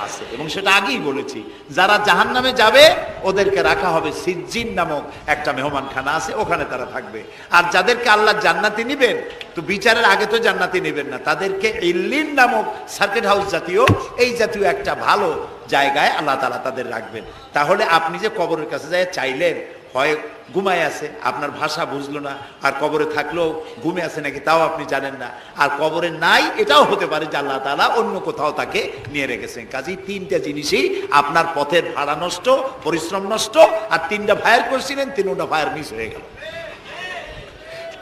আছে। এবং সেটা আগেই বলেছি, যারা জাহান্নামে যাবে ওদেরকে রাখা হবে সিজ্জিন নামক একটা মেহমানখানা আছে, ওখানে তারা থাকবে। আর যাদেরকে আল্লাহ জান্নাতে নিবেন, তো বিচারের আগে তো জান্নাতে নিবেন না, তাদেরকে ইল্লিন নামক সার্কিট হাউস জাতীয়, এই জাতীয় একটা ভালো জায়গায় আল্লাহ তাআলা তাদের রাখবেন। তাহলে আপনি যে কবরের কাছে যায় চাইলেন, হয় ঘুমায় আছে, আপনার ভাষা বুঝলো না, আর কবরে থাকলেও ঘুমে আছে নাকি তাও আপনি জানেন না, আর কবরে নাই এটাও হতে পারে যে আল্লাহ তাআলা অন্য কোথাও তাকে নিয়ে রেখেছেন। কাজেই 3টা জিনিসই আপনার পথের ভাড়া নষ্ট, পরিশ্রম নষ্ট, আর 3টা ফায়ার করছিলেন, 3টা ফায়ার মিস হয়ে গেল।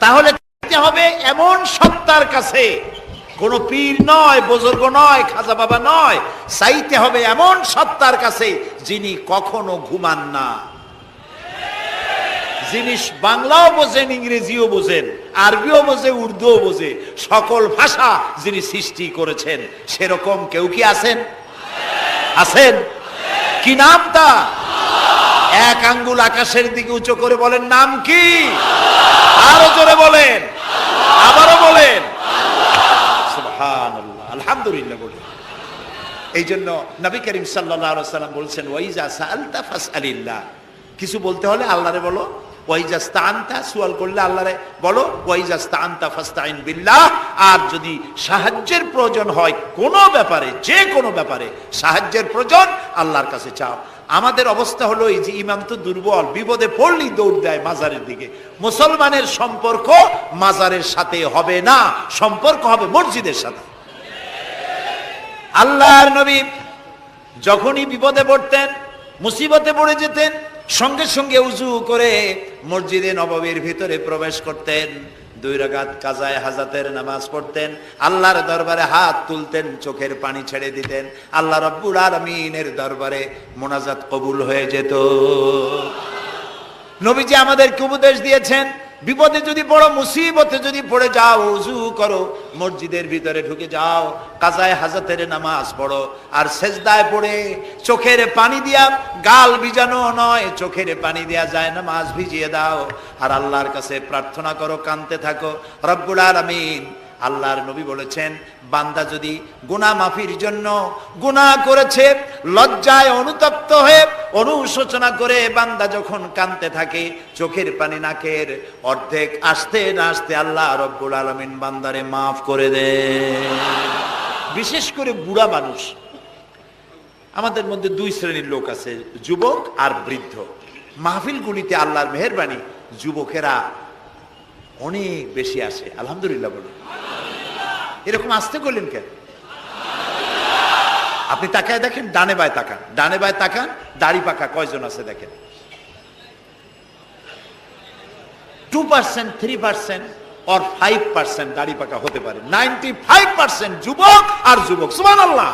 তাহলে হবে এমন সত্তার কাছে, কোন পীর নয়, বুজুর্গ নয়, খাজা বাবা নয়, চাইতে হবে এমন সত্তার কাছে যিনি কখনো ঘুমান না, যিনি বাংলাও বোঝেন, ইংরেজিও বোঝেন, আরবিও বোঝে, উর্দুও বোঝে, সকল ভাষা যিনি সৃষ্টি করেছেন। সেরকম কেউ কি আছেন? আছেন? কি নাম তা? এক আঙ্গুল আকাশের দিকে উঁচু করে বলেন, নাম কি? আরো জোরে বলেন, আবারও বলেন সুবহানাল্লাহ, আলহামদুলিল্লাহ বলেন। এই জন্য নবী করিম সাল্লাল্লাহু আলাইহি সাল্লাম বলছেন, ওয়াইজা সাআলতা ফাসআলিল্লাহ, কিছু বলতে হলে আল্লাহরে বলো। ওয়াইজা ইসতাআনতা, সুয়াল করলে আল্লাহরে বলো। ওয়াইজা ইসতাআনতা ফাসতাইন বিল্লাহ, আর যদি সাহায্যের প্রয়োজন হয় কোনো ব্যাপারে, যে কোনো ব্যাপারে সাহায্যের প্রয়োজন, আল্লাহর কাছে চাও। আমাদের অবস্থা হলো এই যে ইমাম তো দুর্বল, বিপদে পড়লেই দৌড় দেয় মাজারের দিকে। মুসলমানের সম্পর্ক মাজারের সাথে হবে না, সম্পর্ক হবে মসজিদের সাথে। আল্লাহর নবী যখনই বিপদে পড়তেন, মুসিবতে পড়ে যেতেন, সঙ্গে সঙ্গে উজু করে মসজিদে নববীর ভিতরে প্রবেশ করতেন, 2 রাকাত কাজায়ে হাজাতের নামাজ পড়তেন, আল্লাহর দরবারে হাত তুলতেন, চোখের পানি ছেড়ে দিতেন, আল্লাহ রাব্বুল আলামিনের দরবারে মোনাজাত কবুল হয়ে যেত। নবীজি আমাদেরকে উপদেশ দিয়েছেন, বিপদে যদি পড়ো, মুসিবতে যদি পড়ে যাও, উজু করো, মসজিদের ভিতরে ঢুকে যাও, কাজায়ে হাজাতের নামাজ পড়ো, আর সেজদায় পড়ে চোখের পানি দিয়া, গাল ভিজানো নয়, চোখের পানি দিয়া যায় নামাজ ভিজিয়ে দাও, আর আল্লাহর কাছে প্রার্থনা করো, কাঁদতে থাকো রব্বুল আলামিন। আল্লাহর নবী বলেছেন, বান্দা যদি গুনাহ মাফির জন্য গুনাহ করেছে, লজ্জায় অনুতপ্ত হয়ে অনুশোচনা করে বান্দা যখন কাঁদতে থাকে, চোখের পানি নাকের অর্ধেক আসতে না আসতে আল্লাহ রব্বুল আলামিন বান্দারে মাফ করে দেন। বিশেষ করে বুড়া মানুষ, আমাদের মধ্যে 2 শ্রেণীর লোক আছে, যুবক আর বৃদ্ধ। মাহফিলগুলিতে আল্লাহর মেহেরবানি যুবকেরা অনেক বেশি আসে, আলহামদুলিল্লাহ বলুন। এরকম আসতে করলেন কেন? আপনি তাকায় দেখেন, ডানে বায় তাকান, ডানে বায় তাকান, দাড়ি পাকা কয়জন আছে দেখেন। 2%, 3% or 5% দাড়ি পাকা হতে পারে, 95% যুবক আর যুবক। সুবহানাল্লাহ।